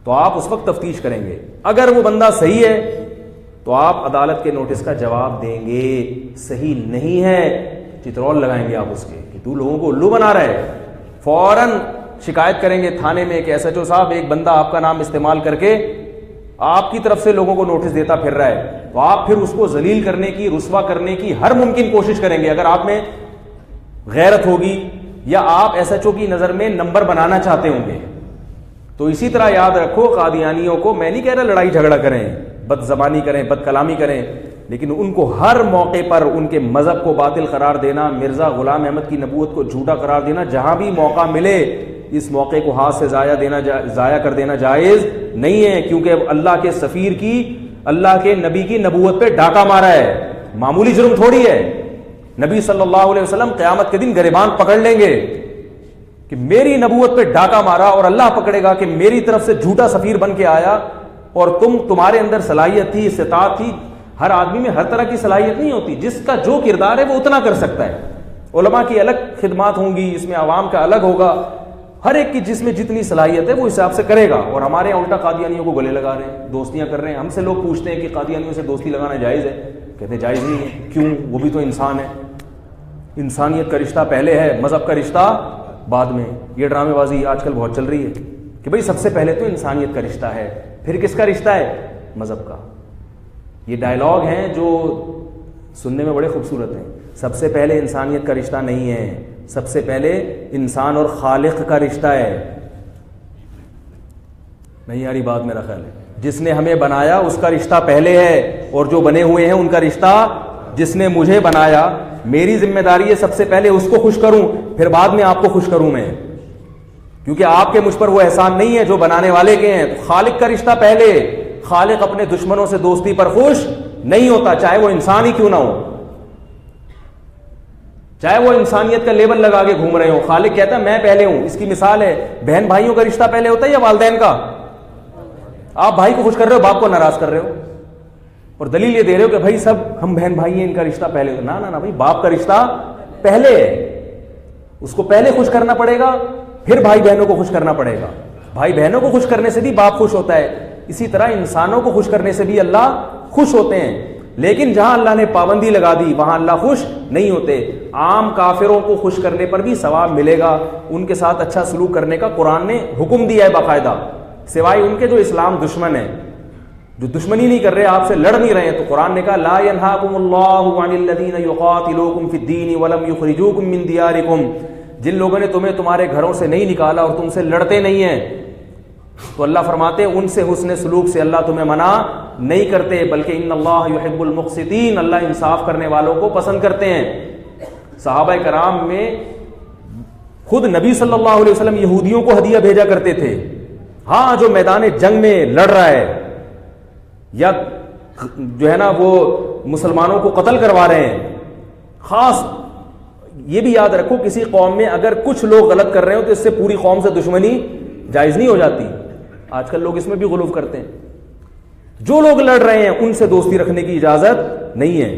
تو آپ اس وقت تفتیش کریں گے. اگر وہ بندہ صحیح ہے تو آپ عدالت کے نوٹس کا جواب دیں گے، صحیح نہیں ہے چترول لگائیں گے آپ اس کے کہ تو لوگوں کو الو بنا رہا ہے. فوراً شکایت کریں گے تھانے میں کہ ایس ایچ او صاحب ایک بندہ آپ کا نام استعمال کر کے آپ کی طرف سے لوگوں کو نوٹس دیتا پھر رہا ہے, تو آپ پھر اس کو ذلیل کرنے کی, رسوا کرنے کی ہر ممکن کوشش کریں گے. اگر آپ میں غیرت ہوگی یا آپ ایس ایچ او کی نظر میں نمبر بنانا چاہتے ہوں گے. تو اسی طرح یاد رکھو, قادیانیوں کو میں نہیں کہہ رہا لڑائی جھگڑا کریں, بد زبانی کریں, بد کلامی کریں, لیکن ان کو ہر موقع پر ان کے مذہب کو باطل قرار دینا, مرزا غلام احمد کی نبوت کو جھوٹا قرار دینا, جہاں بھی موقع ملے اس موقع کو ہاتھ سے ضائع کر دینا جائز نہیں ہے, کیونکہ اللہ کے سفیر کی, اللہ کے نبی کی نبوت پہ ڈاکہ مارا ہے. معمولی جرم تھوڑی ہے. نبی صلی اللہ علیہ وسلم قیامت کے دن گریبان پکڑ لیں گے کہ میری نبوت پہ ڈاکہ مارا, اور اللہ پکڑے گا کہ میری طرف سے جھوٹا سفیر بن کے آیا, اور تمہارے اندر صلاحیت تھی, استطاعت تھی. ہر آدمی میں ہر طرح کی صلاحیت نہیں ہوتی, جس کا جو کردار ہے وہ اتنا کر سکتا ہے. علماء کی الگ خدمات ہوں گی, اس میں عوام کا الگ ہوگا, ہر ایک کی جس میں جتنی صلاحیت ہے وہ حساب سے کرے گا. اور ہمارے الٹا قادیانیوں کو گلے لگا رہے ہیں, دوستیاں کر رہے ہیں. ہم سے لوگ پوچھتے ہیں کہ قادیانیوں سے دوستی لگانا جائز ہے, کہتے ہیں جائز نہیں ہے. کیوں؟ وہ بھی تو انسان ہے, انسانیت کا رشتہ پہلے ہے, مذہب کا رشتہ بعد میں. یہ ڈرامے بازی آج کل بہت چل رہی ہے کہ بھئی سب سے پہلے تو انسانیت کا رشتہ ہے, پھر کس کا رشتہ ہے؟ مذہب کا. یہ ڈائلاگ ہیں جو سننے میں بڑے خوبصورت ہیں. سب سے پہلے انسانیت کا رشتہ نہیں ہے, سب سے پہلے انسان اور خالق کا رشتہ ہے. نہیں یاری بات میرا خیال ہے, جس نے ہمیں بنایا اس کا رشتہ پہلے ہے, اور جو بنے ہوئے ہیں ان کا رشتہ, جس نے مجھے بنایا میری ذمہ داری ہے سب سے پہلے اس کو خوش کروں, پھر بعد میں آپ کو خوش کروں میں, کیونکہ آپ کے مجھ پر وہ احسان نہیں ہے جو بنانے والے کے ہیں. تو خالق کا رشتہ پہلے. خالق اپنے دشمنوں سے دوستی پر خوش نہیں ہوتا, چاہے وہ انسان ہی کیوں نہ ہو, چاہے وہ انسانیت کا لیبل لگا کے گھوم رہے ہو. خالق کہتا ہے میں پہلے ہوں. اس کی مثال ہے, بہن بھائیوں کا رشتہ پہلے ہوتا ہے یا والدین کا؟ آپ بھائی کو خوش کر رہے ہو, باپ کو ناراض کر رہے ہو, اور دلیل یہ دے رہے ہو کہ بھائی سب ہم بہن بھائی ہیں, ان کا رشتہ پہلے ہوتا. نہ نہ نہ بھائی, باپ کا رشتہ پہلے ہے, اس کو پہلے خوش کرنا پڑے گا, پھر بھائی بہنوں کو خوش کرنا پڑے گا. بھائی بہنوں کو خوش کرنے سے بھی باپ خوش ہوتا ہے, اسی طرح انسانوں کو خوش کرنے سے بھی اللہ خوش ہوتے ہیں. لیکن جہاں اللہ نے پابندی لگا دی وہاں اللہ خوش نہیں ہوتے. عام کافروں کو خوش کرنے پر بھی ثواب ملے گا, ان کے ساتھ اچھا سلوک کرنے کا قرآن نے حکم دیا ہے باقاعدہ, سوائے ان کے جو اسلام دشمن ہیں, جو دشمنی نہیں کر رہے, آپ سے لڑ نہیں رہے ہیں. تو قرآن نے کہا لا ینہاکم اللہ عن الذین یقاتلوکم فی الدین ولم یخرجوکم من دیارکم, جن لوگوں نے تمہیں تمہارے گھروں سے نہیں نکالا اور تم سے لڑتے نہیں ہیں, تو اللہ فرماتے ہیں ان سے حسن سلوک سے اللہ تمہیں منع نہیں کرتے, بلکہ ان اللہ یحب المقسطین, اللہ انصاف کرنے والوں کو پسند کرتے ہیں. صحابہ کرام میں خود نبی صلی اللہ علیہ وسلم یہودیوں کو ہدیہ بھیجا کرتے تھے. ہاں جو میدان جنگ میں لڑ رہا ہے یا جو ہے نا وہ مسلمانوں کو قتل کروا رہے ہیں, خاص یہ بھی یاد رکھو کسی قوم میں اگر کچھ لوگ غلط کر رہے ہو تو اس سے پوری قوم سے دشمنی جائز نہیں ہو جاتی. آج کل لوگ اس میں بھی غلو کرتے ہیں. جو لوگ لڑ رہے ہیں ان سے دوستی رکھنے کی اجازت نہیں ہے.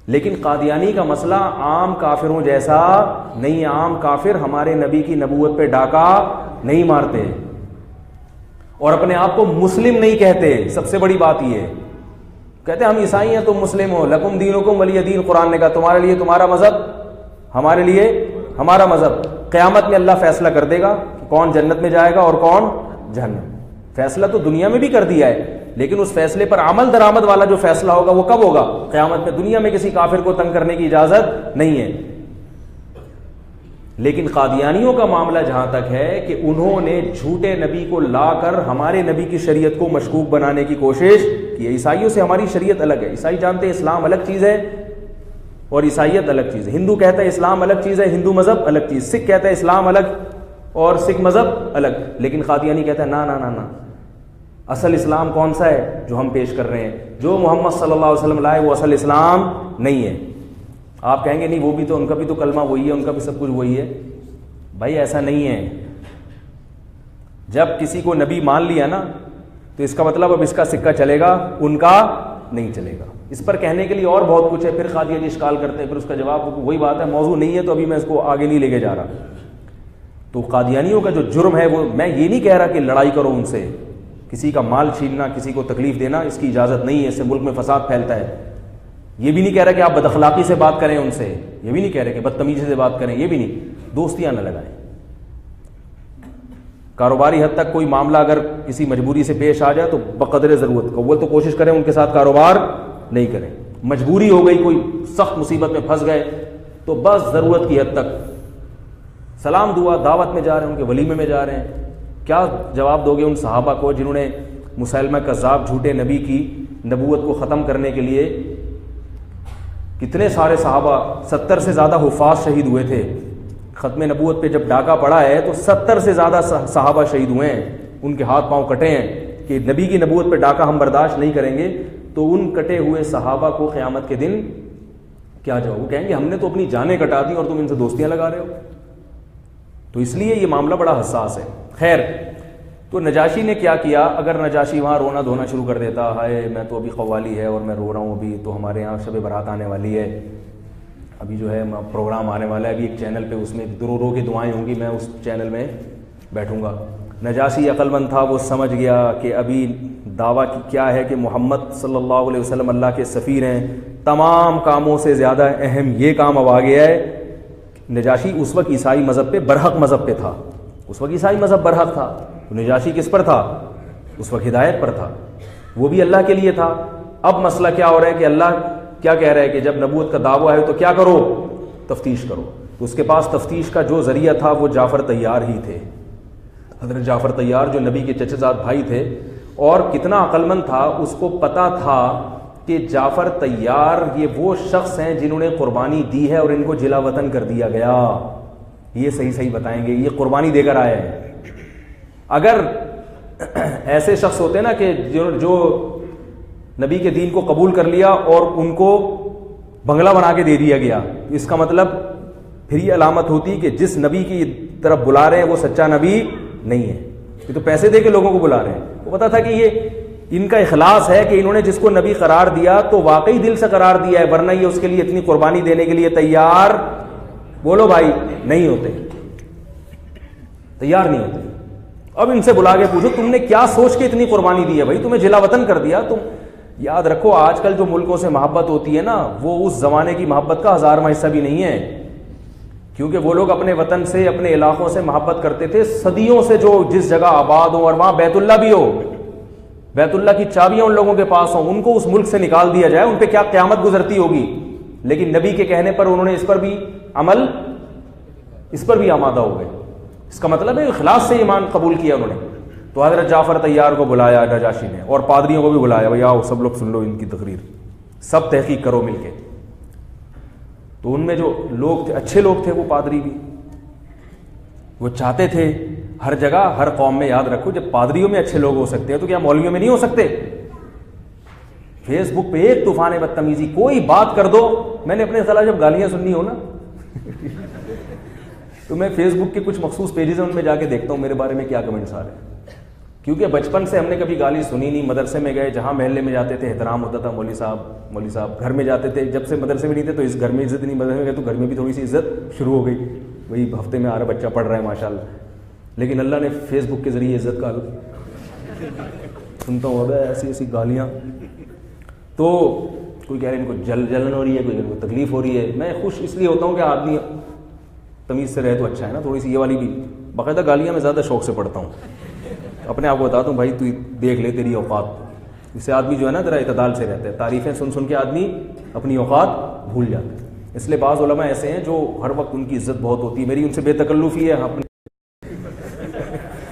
لیکن قادیانی کا مسئلہ عام کافروں جیسا نہیں ہے. عام کافر ہمارے نبی کی نبوت پہ ڈاکہ نہیں مارتے اور اپنے آپ کو مسلم نہیں کہتے. سب سے بڑی بات یہ ہے, کہتے ہیں ہم عیسائی ہیں تم مسلم ہو, لکم دینکم ولی دین. قرآن نے کہا تمہارے لیے تمہارا مذہب, ہمارے لیے ہمارا مذہب. قیامت میں اللہ فیصلہ کر دے گا کہ کون جنت میں جائے گا اور کون جہنم. فیصلہ تو دنیا میں بھی کر دیا ہے, لیکن اس فیصلے پر عمل درآمد والا جو فیصلہ ہوگا وہ کب ہوگا؟ قیامت میں. دنیا میں کسی کافر کو تنگ کرنے کی اجازت نہیں ہے. لیکن قادیانیوں کا معاملہ جہاں تک ہے کہ انہوں نے جھوٹے نبی کو لا کر ہمارے نبی کی شریعت کو مشکوک بنانے کی کوشش کی ہے. عیسائیوں سے ہماری شریعت الگ ہے. عیسائی جانتے ہیں اسلام الگ چیز ہے اور عیسائیت الگ چیز ہے. ہندو کہتا ہے اسلام الگ چیز ہے, ہندو مذہب الگ چیز. سکھ کہتا ہے اسلام الگ اور سکھ مذہب الگ. لیکن قادیانی کہتا ہے نا نا نا نا, اصل اسلام کون سا ہے جو ہم پیش کر رہے ہیں؟ جو محمد صلی اللہ علیہ وسلم لائے وہ اصل اسلام نہیں ہے. آپ کہیں گے نہیں وہ بھی تو, ان کا بھی تو کلمہ وہی ہے, ان کا بھی سب کچھ وہی ہے. بھائی ایسا نہیں ہے. جب کسی کو نبی مان لیا نا تو اس کا مطلب اب اس کا سکہ چلے گا, ان کا نہیں چلے گا. اس پر کہنے کے لیے اور بہت کچھ ہے, پھر قادیانی اشکال کرتے ہیں, پھر اس کا جواب وہی بات ہے, موضوع نہیں ہے تو ابھی میں اس کو آگے نہیں لے کے جا رہا. تو قادیانیوں کا جو جرم ہے وہ, میں یہ نہیں کہہ رہا کہ لڑائی کرو ان سے, کسی کا مال چھیننا, کسی کو تکلیف دینا, اس کی اجازت نہیں ہے, اس سے ملک میں فساد پھیلتا ہے. یہ بھی نہیں کہہ رہا کہ آپ بد اخلاقی سے بات کریں ان سے, یہ بھی نہیں کہہ رہے کہ بدتمیزی سے بات کریں, یہ بھی نہیں. دوستیاں نہ لگائیں, کاروباری حد تک کوئی معاملہ اگر کسی مجبوری سے پیش آ جائے تو بقدر ضرورت کو وہ تو کوشش کریں ان کے ساتھ کاروبار نہیں کریں. مجبوری ہو گئی, کوئی سخت مصیبت میں پھنس گئے تو بس ضرورت کی حد تک سلام دعا, دعوت میں جا رہے ہیں, ان کے ولیمے میں جا رہے ہیں. کیا جواب دو گے ان صحابہ کو جنہوں نے مسیلمہ کذاب جھوٹے نبی کی نبوت کو ختم کرنے کے لیے, کتنے سارے صحابہ, 70 سے زیادہ حفاظ شہید ہوئے تھے. ختم نبوت پہ جب ڈاکہ پڑا ہے تو 70 سے زیادہ صحابہ شہید ہوئے ہیں, ان کے ہاتھ پاؤں کٹے ہیں کہ نبی کی نبوت پہ ڈاکہ ہم برداشت نہیں کریں گے. تو ان کٹے ہوئے صحابہ کو قیامت کے دن کیا جواب؟ وہ کہیں گے ہم نے تو اپنی جانیں کٹا دی اور تم ان سے دوستیاں لگا رہے ہو. تو اس لیے یہ معاملہ بڑا حساس ہے. خیر, تو نجاشی نے کیا کیا؟ اگر نجاشی وہاں رونا دھونا شروع کر دیتا, ہائے میں تو ابھی قوالی ہے اور میں رو رہا ہوں, ابھی تو ہمارے یہاں شب برات آنے والی ہے, ابھی جو ہے پروگرام آنے والا ہے, ابھی ایک چینل پہ اس میں رو کی دعائیں ہوں گی, میں اس چینل میں بیٹھوں گا. نجاشی عقل مند تھا, وہ سمجھ گیا کہ ابھی دعویٰ کیا ہے کہ محمد صلی اللہ علیہ وسلم اللہ کے سفیر ہیں, تمام کاموں سے زیادہ اہم یہ کام اب آ گیا ہے. نجاشی اس وقت عیسائی مذہب پہ, برحق مذہب پہ تھا, اس وقت عیسائی مذہب برحق تھا. تو نجاشی کس پر تھا؟ اس وقت ہدایت پر تھا, وہ بھی اللہ کے لیے تھا. اب مسئلہ کیا ہو رہا ہے کہ اللہ کیا کہہ رہا ہے کہ جب نبوت کا دعویٰ ہے تو کیا کرو؟ تفتیش کرو. تو اس کے پاس تفتیش کا جو ذریعہ تھا وہ جعفر طیار ہی تھے. حضرت جعفر طیار جو نبی کے چچا زاد بھائی تھے, اور کتنا عقلمند تھا, اس کو پتا تھا کہ جعفر طیار یہ وہ شخص ہیں جنہوں نے قربانی دی ہے اور ان کو جلا وطن کر دیا گیا. یہ صحیح بتائیں گے, یہ قربانی دے کر آئے ہیں. اگر ایسے شخص ہوتے نا کہ جو نبی کے دین کو قبول کر لیا اور ان کو بنگلہ بنا کے دے دیا گیا, اس کا مطلب پھر یہ علامت ہوتی کہ جس نبی کی طرف بلا رہے ہیں وہ سچا نبی نہیں ہے. یہ تو پیسے دے کے لوگوں کو بلا رہے ہیں. وہ پتا تھا کہ یہ ان کا اخلاص ہے کہ انہوں نے جس کو نبی قرار دیا تو واقعی دل سے قرار دیا ہے, ورنہ یہ اس کے لیے اتنی قربانی دینے کے لیے تیار, بولو بھائی, نہیں ہوتے, تیار نہیں ہوتے. اب ان سے بلا کے پوچھو تم نے کیا سوچ کے اتنی قربانی دی ہے بھائی, تمہیں جلا وطن کر دیا. تم یاد رکھو آج کل جو ملکوں سے محبت ہوتی ہے نا, وہ اس زمانے کی محبت کا 1000واں حصہ بھی نہیں ہے, کیونکہ وہ لوگ اپنے وطن سے, اپنے علاقوں سے محبت کرتے تھے صدیوں سے. جو جس جگہ آباد ہو اور وہاں بیت اللہ بھی ہو, بیت اللہ کی چابیاں ان لوگوں کے پاس ہوں, ان کو اس ملک سے نکال دیا جائے, ان پہ کیا قیامت گزرتی ہوگی. لیکن نبی کے کہنے پر انہوں نے اس پر بھی آمادہ ہو گئے. اس کا مطلب ہے اخلاص سے ایمان قبول کیا انہوں نے. تو حضرت جعفر طیار کو بلایا نجاشی نے, اور پادریوں کو بھی بلایا, بھائی آؤ سب لوگ سن لو ان کی تقریر, سب تحقیق کرو مل کے. تو ان میں جو لوگ تھے, اچھے لوگ تھے وہ پادری بھی, وہ چاہتے تھے ہر جگہ ہر قوم میں, یاد رکھو جب پادریوں میں اچھے لوگ ہو سکتے ہیں تو کیا مولویوں میں نہیں ہو سکتے؟ فیس بک پہ ایک طوفان بدتمیزی, کوئی بات کر دو. میں نے اپنے خلاف جب گالیاں سننی ہو نا تو میں فیس بک کے کچھ مخصوص پیجز ہیں ان میں جا کے دیکھتا ہوں میرے بارے میں کیا کمنٹس آ رہے ہیں, کیونکہ بچپن سے ہم نے کبھی گالی سنی نہیں. مدرسے میں گئے, جہاں محلے میں جاتے تھے احترام ہوتا تھا, مولوی صاحب. گھر میں جاتے تھے, جب سے مدرسے میں نہیں تھے تو اس گھر میں عزت نہیں, مدرسے میں گئے تو گھر میں بھی تھوڑی سی عزت شروع ہو گئی, وہی ہفتے میں آ رہا بچہ پڑھ رہا ہے ماشاءاللہ. لیکن اللہ نے فیس بک کے ذریعے عزت کا سنتا ہوں ایسی گالیاں, تو کوئی کہہ رہے ہیں ان کو جلن ہو رہی ہے, کوئی ان کو تکلیف ہو رہی ہے. میں خوش اس لیے ہوتا ہوں کہ آدمی تمیز سے رہے تو اچھا ہے نا. تھوڑی سی یہ والی بھی باقاعدہ گالیاں میں زیادہ شوق سے پڑھتا ہوں, اپنے آپ کو بتاتا ہوں بھائی تو دیکھ لے تیری اوقات. اس سے آدمی جو ہے نا ذرا اعتدال سے رہتا ہے, تعریفیں سن کے آدمی اپنی اوقات بھول جاتا ہے. اس لیے بعض علماء ایسے ہیں جو ہر وقت ان کی عزت بہت ہوتی ہے. میری ان سے بے تکلفی ہے,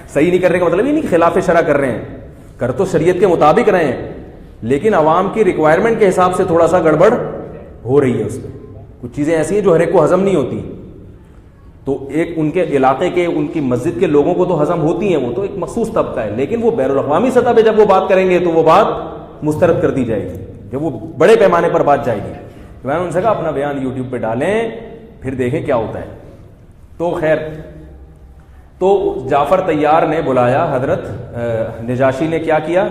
صحیح نہیں کرنے کا مطلب یہ نہیں کہ خلاف شرع کر رہے ہیں, کر تو شریعت کے مطابق رہے ہیں, لیکن عوام کی ریکوائرمنٹ کے حساب سے تھوڑا سا گڑبڑ ہو رہی ہے. اس میں کچھ چیزیں ایسی ہیں جو ہر ایک کو ہضم نہیں ہوتی. تو ایک ان کے علاقے کے, ان کی مسجد کے لوگوں کو تو ہضم ہوتی ہیں, وہ تو ایک مخصوص طبقہ ہے, لیکن وہ بین الاقوامی سطح پہ جب وہ بات کریں گے تو وہ بات مسترد کر دی جائے گی, جب وہ بڑے پیمانے پر بات جائے گی. تو میں نے ان سے کہا اپنا بیان یوٹیوب پہ ڈالیں, پھر دیکھیں کیا ہوتا ہے. تو خیر, تو جعفر طیار نے بلایا, حضرت نجاشی نے کیا کیا,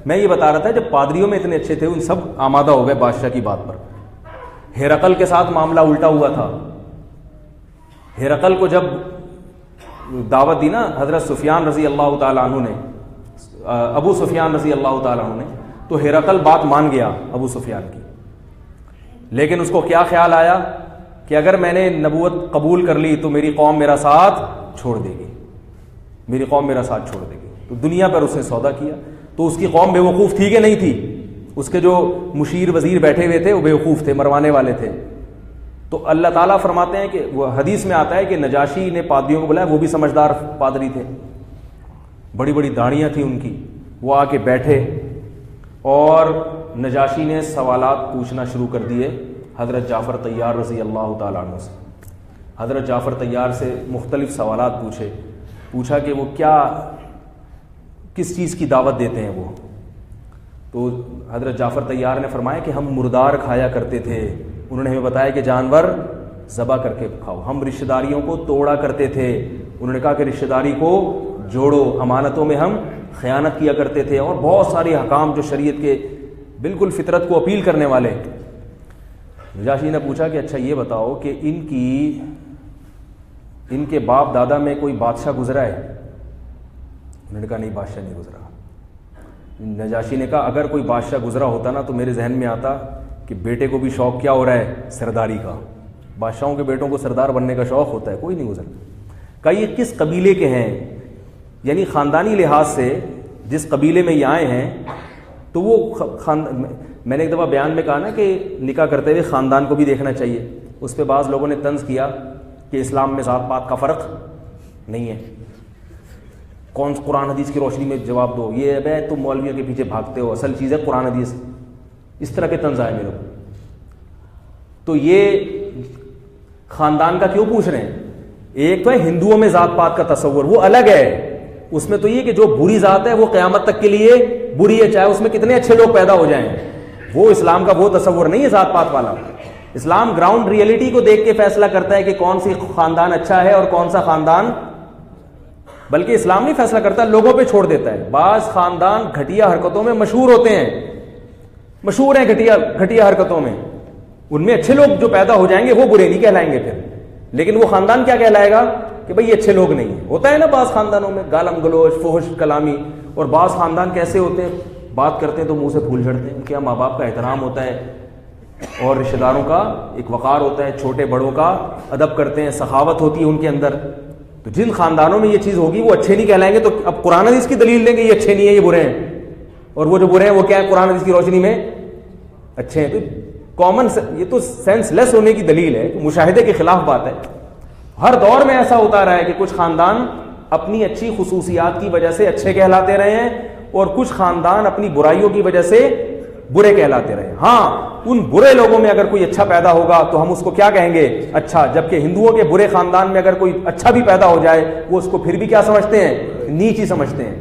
میں یہ بتا رہا تھا جب پادریوں میں اتنے اچھے تھے ان سب آمادہ ہو گئے بادشاہ کی بات پر. ہرقل کے ساتھ معاملہ الٹا ہوا تھا. ہرقل کو جب دعوت دی نا حضرت سفیان رضی اللہ تعالیٰ عنہ نے, ابو سفیان رضی اللہ تعالیٰ عنہ نے, تو ہرقل بات مان گیا ابو سفیان کی. لیکن اس کو کیا خیال آیا کہ اگر میں نے نبوت قبول کر لی تو میری قوم میرا ساتھ چھوڑ دے گی. میری قوم میرا ساتھ چھوڑ دے گی. تو دنیا پر اس نے سودا کیا. تو اس کی قوم بیوقوف تھی کہ نہیں تھی؟ اس کے جو مشیر وزیر بیٹھے ہوئے تھے وہ بیوقوف تھے, مروانے والے تھے. تو اللہ تعالیٰ فرماتے ہیں کہ وہ حدیث میں آتا ہے کہ نجاشی نے پادریوں کو بلایا, وہ بھی سمجھدار پادری تھے, بڑی بڑی داڑیاں تھیں ان کی. وہ آ کے بیٹھے اور نجاشی نے سوالات پوچھنا شروع کر دیے حضرت جعفر طیار رضی اللہ تعالیٰ عنہ سے. حضرت جعفر طیار سے مختلف سوالات پوچھا کہ وہ کس چیز کی دعوت دیتے ہیں وہ. تو حضرت جعفر طیار نے فرمایا کہ ہم مردار کھایا کرتے تھے. انہوں نے ہمیں بتایا کہ جانور ذبح کر کے کھاؤ. ہم رشتہ داریوں کو توڑا کرتے تھے. انہوں نے کہا کہ رشتہ داری کو جوڑو. امانتوں میں ہم خیانت کیا کرتے تھے, اور بہت سارے حکام جو شریعت کے بالکل فطرت کو اپیل کرنے والے. نجاشی نے پوچھا کہ اچھا یہ بتاؤ کہ ان کے باپ دادا میں کوئی بادشاہ گزرا ہے؟ انہوں نے کہا نہیں, بادشاہ نہیں گزرا. نجاشی نے کہا اگر کوئی بادشاہ گزرا ہوتا نا تو میرے ذہن میں آتا کہ بیٹے کو بھی شوق کیا ہو رہا ہے, سرداری کا. بادشاہوں کے بیٹوں کو سردار بننے کا شوق ہوتا ہے, کوئی نہیں گزرا. کہا یہ کس قبیلے کے ہیں؟ یعنی خاندانی لحاظ سے جس قبیلے میں یہ آئے ہیں تو وہ میں نے ایک دفعہ بیان میں کہا نا کہ نکاح کرتے ہوئے خاندان کو بھی دیکھنا چاہیے. اس پہ بعض لوگوں نے طنز کیا کہ اسلام میں ذات پات کا فرق نہیں ہے. کون قرآن حدیث کی روشنی میں جواب دو, یہ بے تم مولویوں کے پیچھے بھاگتے ہو, اصل چیز ہے قرآن حدیث. اس طرح کے طنز آئے میرے کو. تو یہ خاندان کا کیوں پوچھ رہے ہیں؟ ایک تو ہے ہندوؤں میں ذات پات کا تصور, وہ الگ ہے. اس میں تو یہ کہ جو بری ذات ہے وہ قیامت تک کے لیے بری ہے, چاہے اس میں کتنے اچھے لوگ پیدا ہو جائیں. وہ اسلام کا وہ تصور نہیں ہے ذات پات والا. اسلام گراؤنڈ ریئلٹی کو دیکھ کے فیصلہ کرتا ہے کہ کون سی خاندان اچھا ہے اور کون سا خاندان, بلکہ اسلام نہیں فیصلہ کرتا, لوگوں پہ چھوڑ دیتا ہے. بعض خاندان گھٹیا حرکتوں میں مشہور ہوتے ہیں, مشہور ہیں گھٹیا حرکتوں میں. ان میں اچھے لوگ جو پیدا ہو جائیں گے وہ برے نہیں کہلائیں گے پھر, لیکن وہ خاندان کیا کہلائے گا کہ بھئی یہ اچھے لوگ نہیں ہیں. ہوتا ہے نا بعض خاندانوں میں گالم گلوچ, فحش کلامی. اور بعض خاندان کیسے ہوتے ہیں, بات کرتے ہیں تو منہ سے پھول جھڑتے ہیں. ان کے ماں باپ کا احترام ہوتا ہے اور رشتہ داروں کا ایک وقار ہوتا ہے, چھوٹے بڑوں کا ادب کرتے ہیں, سخاوت ہوتی ہے ان کے اندر. تو جن خاندانوں میں یہ چیز ہوگی وہ اچھے نہیں کہلائیں گے. تو اب قرآن حدیث کی دلیل دیں گے یہ اچھے نہیں ہیں, یہ برے ہیں, اور وہ جو برے ہیں وہ کیا ہے, قرآن حدیث کی روشنی میں اچھے ہیں. تو کامن, یہ تو سینس لیس ہونے کی دلیل ہے, مشاہدے کے خلاف بات ہے. ہر دور میں ایسا ہوتا رہا ہے کہ کچھ خاندان اپنی اچھی خصوصیات کی وجہ سے اچھے کہلاتے رہے ہیں اور کچھ خاندان اپنی برائیوں کی وجہ سے برے کہلاتے رہے. ہاں, ان برے لوگوں میں اگر کوئی اچھا پیدا ہوگا تو ہم اس کو کیا کہیں گے, اچھا. جبکہ ہندوؤں کے برے خاندان میں اگر کوئی اچھا بھی پیدا ہو جائے وہ اس کو پھر بھی کیا سمجھتے ہیں, نیچ ہی سمجھتے ہیں.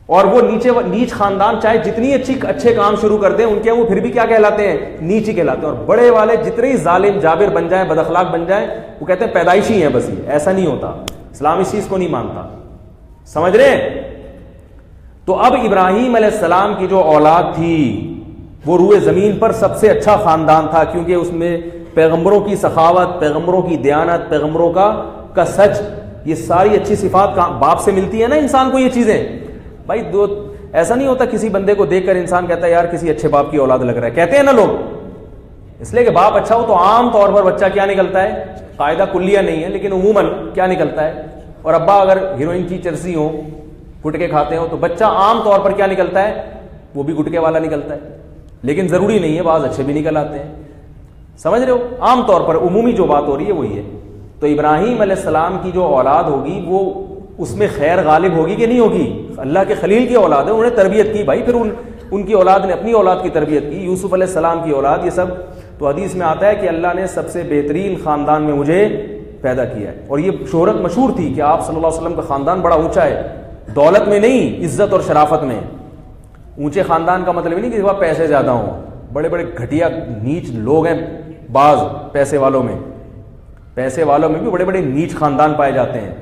اور وہ نیچ خاندان چاہے جتنی اچھے کام شروع کر دیں ان کے, وہ پھر بھی کیا کہلاتے ہیں, نیچ ہی کہلاتے ہیں. اور بڑے والے جتنے ہی ظالم جابر بن جائیں, بد اخلاق بن جائیں, وہ کہتے ہیں پیدائشی ہیں بس. یہ ایسا نہیں ہوتا, اسلام اس چیز کو نہیں مانتا. سمجھ رہے ہیں؟ تو اب ابراہیم علیہ السلام کی جو اولاد تھی وہ روئے زمین پر سب سے اچھا خاندان تھا, کیونکہ اس میں پیغمبروں کی سخاوت, پیغمبروں کی دیانت, پیغمبروں کا سچ, یہ ساری اچھی صفات باپ سے ملتی ہے نا انسان کو. یہ چیزیں بھائی ایسا نہیں ہوتا کسی بندے کو دیکھ کر انسان کہتا ہے یار کسی اچھے باپ کی اولاد لگ رہا ہے, کہتے ہیں نا لوگ. اس لیے کہ باپ اچھا ہو تو عام طور پر بچہ کیا نکلتا ہے, قاعدہ کلیہ نہیں ہے لیکن عموماً کیا نکلتا ہے. اور ابا اگر ہیروئن کی چرسی ہو, گٹکے کھاتے ہو, تو بچہ عام طور پر کیا نکلتا ہے, وہ بھی گٹکے والا نکلتا ہے. لیکن ضروری نہیں ہے, بعض اچھے بھی نکل آتے ہیں. سمجھ رہے ہو؟ عام طور پر عمومی جو بات ہو رہی ہے وہی ہے. تو ابراہیم علیہ السلام کی جو اولاد ہوگی وہ اس میں خیر غالب ہوگی کہ نہیں ہوگی؟ اللہ کے خلیل کی اولاد ہے, انہوں نے تربیت کی بھائی, پھر ان کی اولاد نے اپنی اولاد کی تربیت کی. یوسف علیہ السلام کی اولاد, یہ سب تو حدیث میں آتا ہے کہ اللہ نے سب سے بہترین خاندان میں مجھے پیدا کیا ہے. اور یہ شہرت مشہور تھی کہ آپ صلی اللہ علیہ وسلم کا خاندان بڑا اونچا ہے, دولت میں نہیں, عزت اور شرافت میں. اونچے خاندان کا مطلب نہیں کہ وہاں پیسے زیادہ ہوں, بڑے بڑے گھٹیا نیچ لوگ ہیں بعض پیسے والوں میں بھی بڑے بڑے نیچ خاندان پائے جاتے ہیں.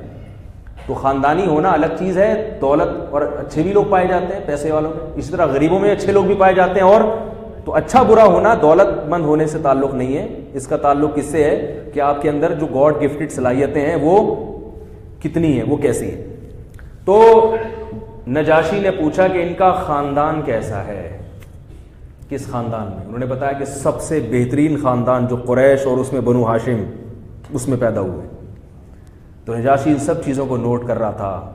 تو خاندانی ہونا الگ چیز ہے, دولت اور اچھے بھی لوگ پائے جاتے ہیں پیسے والوں میں, اسی طرح غریبوں میں اچھے لوگ بھی پائے جاتے ہیں. اور تو اچھا برا ہونا دولت مند ہونے سے تعلق نہیں ہے, اس کا تعلق کس سے ہے کہ آپ کے اندر جو گاڈ گفٹڈ صلاحیتیں ہیں وہ کتنی ہیں, وہ کیسی ہیں. تو نجاشی نے پوچھا کہ ان کا خاندان کیسا ہے, کس خاندان میں؟ انہوں نے بتایا کہ سب سے بہترین خاندان جو قریش اور اس میں بنو ہاشم, اس میں پیدا ہوئے. تو تو نجاشی ان سب چیزوں کو نوٹ کر رہا تھا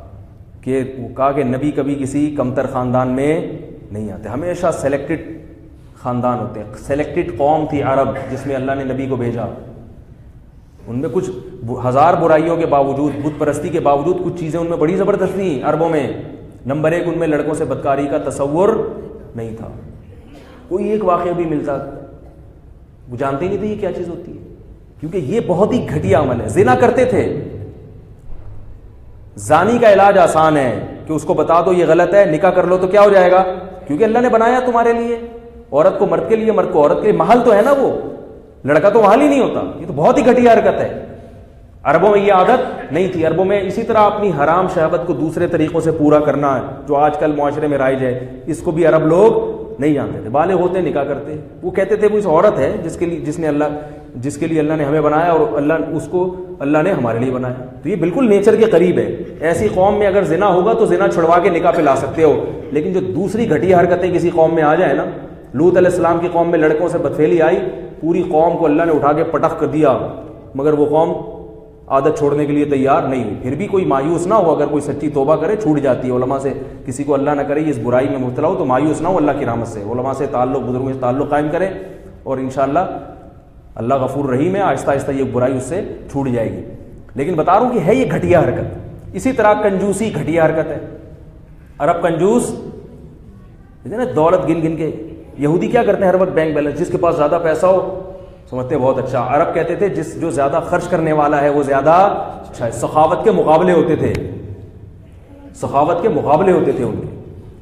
کہ وہ کہا کہ نبی کبھی کسی کمتر خاندان میں نہیں آتے, ہمیشہ سلیکٹڈ خاندان ہوتے ہیں. سلیکٹڈ قوم تھی عرب جس میں اللہ نے نبی کو بھیجا. ان میں کچھ ہزار برائیوں کے باوجود, بت پرستی کے باوجود, کچھ چیزیں ان میں بڑی زبردست تھیں عربوں میں. نمبر 1 ان میں لڑکوں سے بدکاری کا تصور نہیں تھا. کوئی ایک واقعہ بھی ملتا وہ جانتے ہی نہیں تھے یہ کیا چیز ہوتی ہے, کیونکہ یہ بہت ہی گھٹیا عمل ہے. زنا کرتے تھے. زانی کا علاج آسان ہے کہ اس کو بتا دو یہ غلط ہے, نکاح کر لو تو کیا ہو جائے گا, کیونکہ اللہ نے بنایا تمہارے لیے. عورت کو مرد کے لیے, مرد کو عورت کے لیے. محل تو ہے نا, وہ لڑکا تو محل ہی نہیں ہوتا. یہ تو بہت ہی گھٹیا حرکت ہے. عربوں میں یہ عادت نہیں تھی. عربوں میں اسی طرح اپنی حرام شہوت کو دوسرے طریقوں سے پورا کرنا ہے جو آج کل معاشرے میں رائج ہے, اس کو بھی عرب لوگ نہیں جانتے تھے. بالغ ہوتے نکاح کرتے. وہ کہتے تھے وہ اس عورت ہے جس کے لیے اللہ نے ہمیں بنایا اور اللہ نے ہمارے لیے بنایا. تو یہ بالکل نیچر کے قریب ہے. ایسی قوم میں اگر زنا ہوگا تو زنا چھڑوا کے نکاح پہ لا سکتے ہو, لیکن جو دوسری گھٹیا حرکتیں کسی قوم میں آ جائیں نا, لوط علیہ السلام کی قوم میں لڑکوں سے بدفعلی آئی, پوری قوم کو اللہ نے اٹھا کے پٹخ کر دیا, مگر وہ قوم عادت چھوڑنے کے لیے تیار نہیں ہوئی. پھر بھی کوئی مایوس نہ ہو, اگر کوئی سچی توبہ کرے چھوٹ جاتی ہے. علماء سے کسی کو اللہ نہ کرے اس برائی میں مبتلا ہو تو مایوس نہ ہو, اللہ کی رحمت سے علماء سے تعلق, بزرگوں سے تعلق قائم کرے اور انشاءاللہ اللہ غفور رحیم ہے, آہستہ آہستہ یہ برائی اس سے چھوٹ جائے گی. لیکن بتا رہا ہوں کہ ہے یہ گھٹیا حرکت. اسی طرح کنجوسی گھٹیا حرکت ہے. عرب کنجوس نا, دولت گن گن کے. یہودی کیا کرتے ہیں ہر وقت بینک بیلنس, جس کے پاس زیادہ پیسہ ہو سمجھتے ہیں بہت اچھا. عرب کہتے تھے جو زیادہ خرچ کرنے والا ہے وہ زیادہ اچھا ہے. سخاوت کے مقابلے ہوتے تھے, سخاوت کے مقابلے ہوتے تھے ان کے.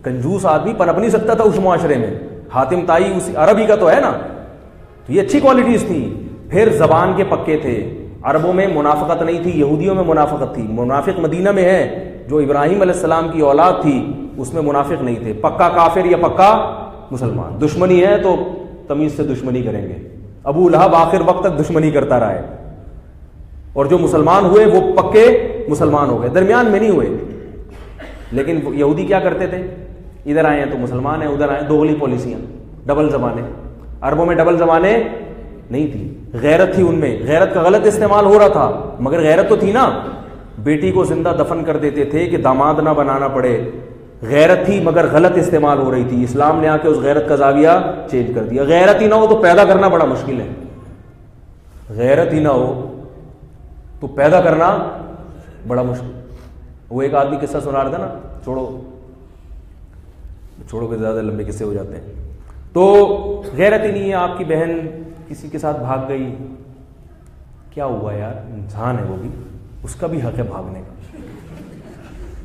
کنجوس آدمی پنپ نہیں سکتا تھا اس معاشرے میں. حاتم طائی اس عربی کا تو ہے نا, تو یہ اچھی کوالٹیز تھی. پھر زبان کے پکے تھے. عربوں میں منافقت نہیں تھی, یہودیوں میں منافقت تھی. منافق مدینہ میں ہے, جو ابراہیم علیہ السلام کی اولاد تھی اس میں منافق نہیں تھے. پکا کافر یا پکا مسلمان. دشمنی ہے تو تمیز سے دشمنی کریں گے. ابو لہب آخر وقت تک دشمنی کرتا رہا ہے, اور جو مسلمان ہوئے وہ پکے مسلمان ہو گئے, درمیان میں نہیں ہوئے. لیکن یہودی کیا کرتے تھے, ادھر آئے ہیں تو مسلمان ہیں, ادھر آئے, دوغلی پالیسیاں, ڈبل زبانیں. عربوں میں ڈبل زبانیں نہیں تھی. غیرت تھی ان میں. غیرت کا غلط استعمال ہو رہا تھا, مگر غیرت تو تھی نا. بیٹی کو زندہ دفن کر دیتے تھے کہ داماد نہ بنانا پڑے. غیرت تھی مگر غلط استعمال ہو رہی تھی. اسلام نے آ کے اس غیرت کا زاویہ چینج کر دیا. غیرت ہی نہ ہو تو پیدا کرنا بڑا مشکل ہے. غیرت ہی نہ ہو تو پیدا کرنا بڑا مشکل. وہ ایک آدمی قصہ سنا رہا تھا نا, چھوڑو کہ زیادہ لمبے قصے ہو جاتے ہیں. تو غیرت ہی نہیں ہے. آپ کی بہن کسی کے ساتھ بھاگ گئی, کیا ہوا یار, انسان ہے وہ بھی, اس کا بھی حق ہے بھاگنے کا.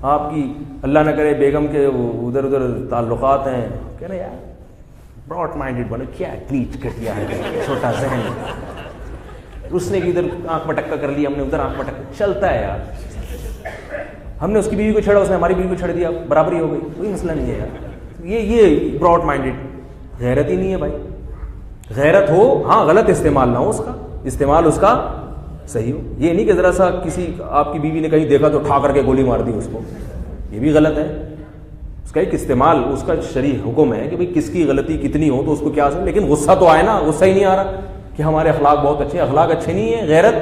آپ کی اللہ نہ کرے بیگم کے ادھر ادھر تعلقات ہیں, کہہ رہے یار براڈ مائنڈیڈ بنو, کیا کلیچ کٹیا ہے, چھوٹا ذہن. اس نے بھی ادھر آنکھ مٹکا کر لیا, ہم نے ادھر آنکھ مٹکا. چلتا ہے یار. ہم نے اس کی بیوی کو چھڑا, اس نے ہماری بیوی کو چھڑ دیا, برابری ہو گئی, کوئی مسئلہ نہیں ہے یار. یہ براڈ مائنڈیڈ غیرت ہی نہیں ہے بھائی. غیرت ہو ہاں, غلط استعمال نہ ہو, اس کا استعمال اس کا صحیح ہو. یہ نہیں کہ ذرا سا کسی آپ کی بیوی نے کہیں دیکھا تو اٹھا کر کے گولی مار دی اس کو, یہ بھی غلط ہے. اس کا ایک استعمال, اس کا شرعی حکم ہے کہ بھئی کس کی غلطی کتنی ہو تو اس کو کیا سمجھ. لیکن غصہ تو آئے نا, غصہ ہی نہیں آ رہا کہ ہمارے اخلاق بہت اچھے. اخلاق اچھے نہیں ہیں, غیرت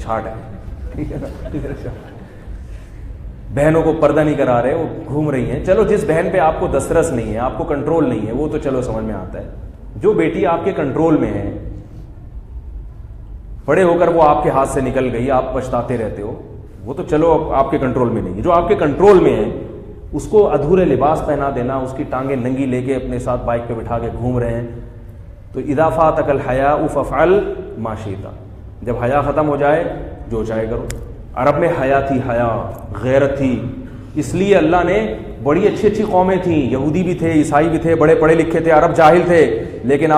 چھاٹ ہے. ٹھیک ہے نا. بہنوں کو پردہ نہیں کرا رہے, وہ گھوم رہی ہیں. چلو جس بہن پہ آپ کو دسترس نہیں ہے, آپ کو کنٹرول نہیں ہے, وہ تو چلو سمجھ میں آتا ہے. جو بیٹی آپ کے کنٹرول میں ہے, بڑے ہو کر وہ آپ کے ہاتھ سے نکل گئی, آپ پچھتاتے رہتے ہو, وہ تو چلو آپ کے کنٹرول میں نہیں ہے. جو آپ کے کنٹرول میں ہے اس کو ادھورے لباس پہنا دینا, اس کی ٹانگیں ننگی لے کے اپنے ساتھ بائک پہ بٹھا کے گھوم رہے ہیں, تو اذا فاتک الحیاء فافعل ما شئت. جب حیا ختم ہو جائے جو چاہے کرو. عرب میں حیا تھی, حیا غیرت تھی. اس لیے اللہ نے بڑی اچھی اچھی قومیں تھیں, یہودی بھی تھے, عیسائی بھی تھے, بڑے پڑھے لکھے تھے. عرب جاہل تھے, لیکن